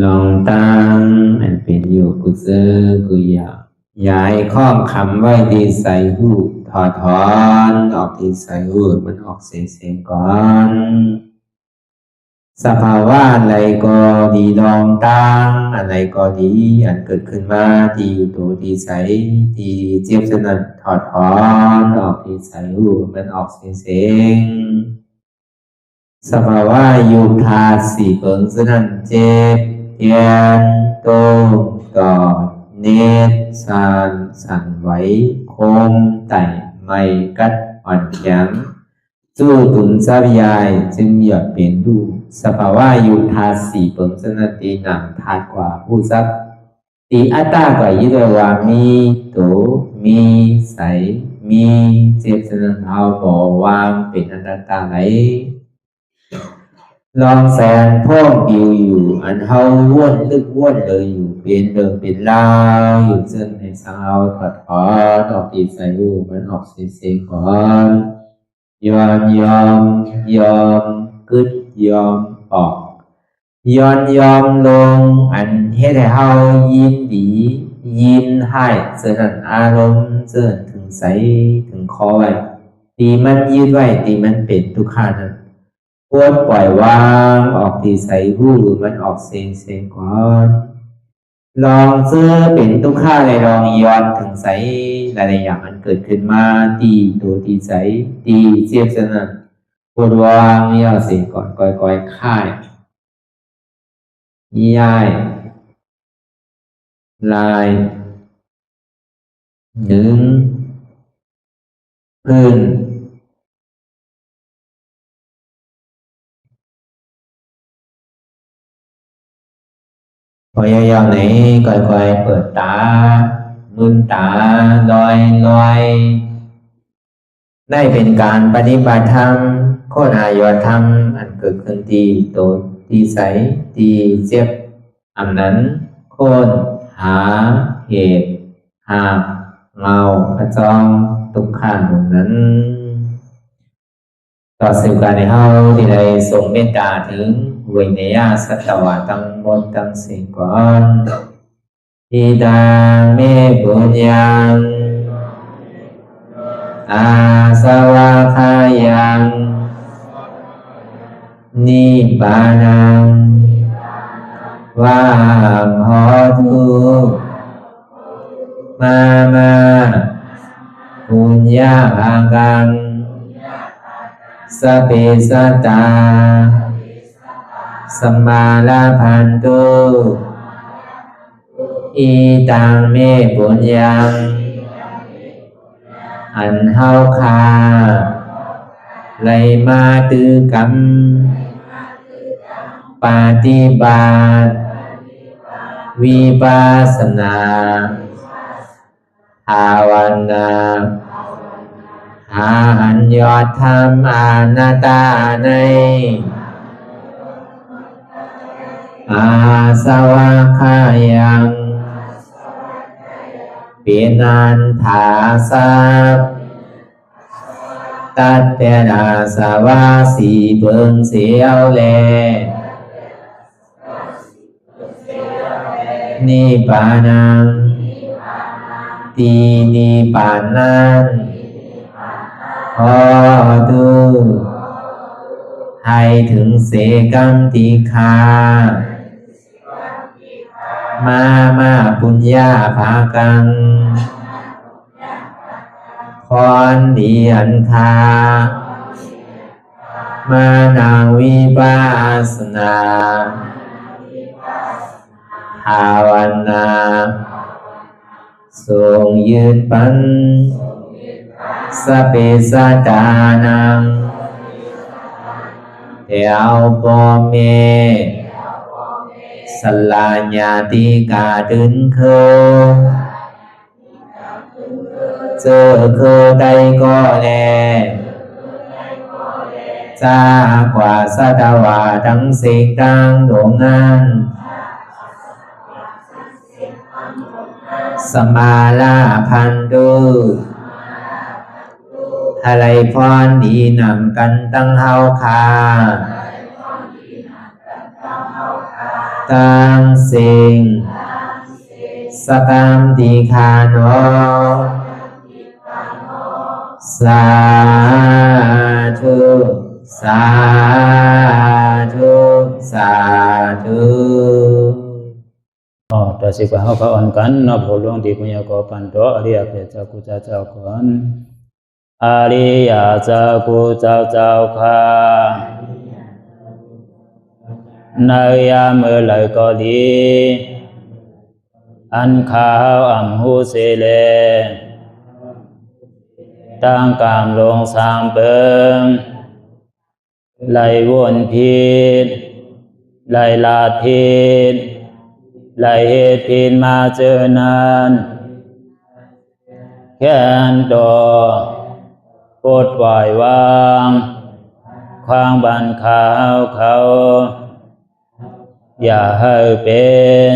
ลองตั้งอันเป็นอยู่กุเซอกุยาย้ายข้องคำไว้ที่ใส่หูถอดถอนออกที่ใส่หูมันออกเสียงก่อนสภาวะอะไรก็ดีลองตั้งอะไรก็ดีอันเกิดขึ้นมาที่อยู่ตัวที่ใส่ที่เจี๊ยบสนั่นถอดถอนออกที่ใส่หูมันออกเสียงสภาวะยุคธาตุสี่เปิงสนั่นเจ็บเทียนโตกอดเนตรสานสั่นไหวโคมไต่ไม่กัดอ่อนแข็งสู้ตุนทรัพยายจึงอยากเปลี่ยนดูสภาวะยุคธาตุสี่เปิงสนั่นตีหนังธาตุกว่าผู้ทรัพย์ตีอัตตากว่ายึดว่ามีโตมีใสมีเจ็บสนั่นเอาบ่วางเป็นอนัตตาไหลลองแสนพ่องปิวอยู่อันเฮาว่นลึกว่นเลยอยู่เป็นเดิมเป็นลาวอยู่ซึ่งในสาวถอดถอนออกตีใส่หูมันออกเสียงก่อนยอมกึดยอมออกยอมลงอันเฮ็ดให้เฮายินดียินให้เสื่อมอารมณ์เสื่อมถึงใสถึงคอไว้ตีมันยืดไว้ตีมันเป็นทุกขานั้นควรปล่อยวางออกที่ใส่หูมันออกเสียงก่อนลองเสื้อเป็นทุกข้าเลยลองย้อนถึงใสหลายๆอย่างมันเกิดขึ้นมาตีตัวตีใสตีเจียบสนั่นควรวางย่อเสียก่อนก่อยค่ายย้ายลายหนึ่งพื้นพยายามไหนก่อยเปิดตามืนตาลอยได้เป็นการปฏิบัติธรรมโคตรอายธรรมอันเกิดขึ้นที่โตที่ใสที่เจ็บอันนั้นโคนหาเหตุหาเงาพระจองทุกขันนั้นต่อสื่อการในเฮาที่ได้ส่งเมตตาถึงวิเนยสัตวะตั้งหมดตั้งสิ่งก่อนอิดาเมปุญญังอาสวะคายังนิบานังวาหอตุมาปุญญาภากังสเปสัตตาสมาลาพันตุอีตังเมปุญญังอันเฮาคาไลมาตือกรรมปฏิบัติวิปัสสนาภาวนาหาอัญญธรรมอนัตตาในอาสวะคายังเปนันถาสัพตัดเปนาสวะสีเปิงเสียวแลนิพพานังตีนิพพานันขอดูให้ถึงเสกัมติคามาปุญญาภากังพรดีอันคามานาวิปัสสนาภาวนาทรงยืนปันสเปสัตตานังเอวปอเมสลาญาติกาดึงเคเจอเคได้ก็แลจากว่าสัตวาทั้งสิ่งทั้งดวงนั้นสมาลาพันตุอะไรพรดีนำกันตั้งเฮาคา ตังสิงสกัมติคาโนสาธุสาธุสาธุ
ต่อสิกว่าเขาก็อ่อนกันนับหัวหลวงที่ปุญญาโกปันโตอริยเพียเจ้ากูเจ้าก่อนอริยเจ้ากูเจ้าค่ะในยามเมื่อไหร่ก็ดีอันข้าวอ่ำหูเสเลตั้งกามลงสามเปิงไหลวนพิษไหลลาดพิษไหลเหตุพิษมาเจอนานแค้นดอกปดปล่อยวางความบันขาวเขาอย่าให้เป็น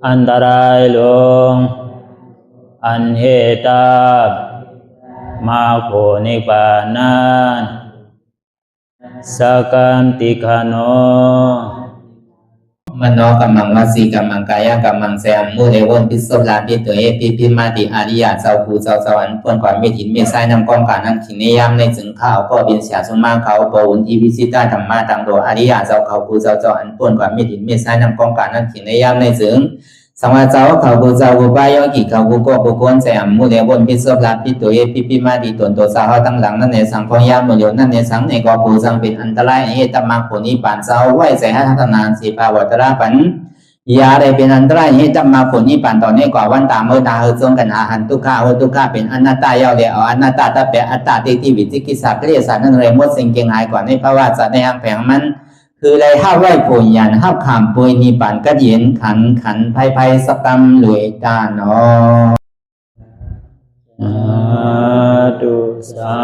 อันตรายลงอันเหตุมาโผนิปานันสกัมติคาโน
มโนกัมมังวสีกัมมังกายกัมมังแสมมุเรวนพิศลาปิตัวเอพิมาติอาริยะเจ้าภูเจ้าสวรรค์พ้นความเมตินเมสายนำกองการนั้นขินนิยามในจึงข้าวก็เป็นเสียสมาเขาปวุนทีวิสิตาธรรมะตังโดอาริยะเจ้าเขาภูเจ้าสวรรค์พ้นความเมตินเมสายนำกองการนั้นขินนิยามในจึงสังวาเจ้าเขาภูเจ้าภูปายกิเขาภูก็ภูคนแสมมุเรวนพิศลาปิตัวเอพิมาติตนตัวสาวตั้งหลังนั่นในสังพยามโยนั่นในสังในกอภูสังเป็นอันตรายเหตุมากผลนิปานเจ้าไหวใส่ให้ทัศนานสีภาวตระปันยาได้เป็นอันตรายให้จำมาผลนี้ปั่นตอนนี้กว่าวันตามเมื่อตาเฮจงกันหาหันทุกข้าทุกข้าเป็นอนัตตาเยาเดียวอนัตตาตาเปะอัตตาติวิจิกิจสักเรียสารนั่นเลยมดสิ่งเก่งหายกว่าในภาวะสัตว์ในห้างแผงมันคือเลยห้าไหวผลยันห้าขามปุยนิปั่นก็เย็นขันไพ่สกรรมรวยตาเนาะ
สา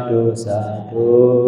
ธุสาธุ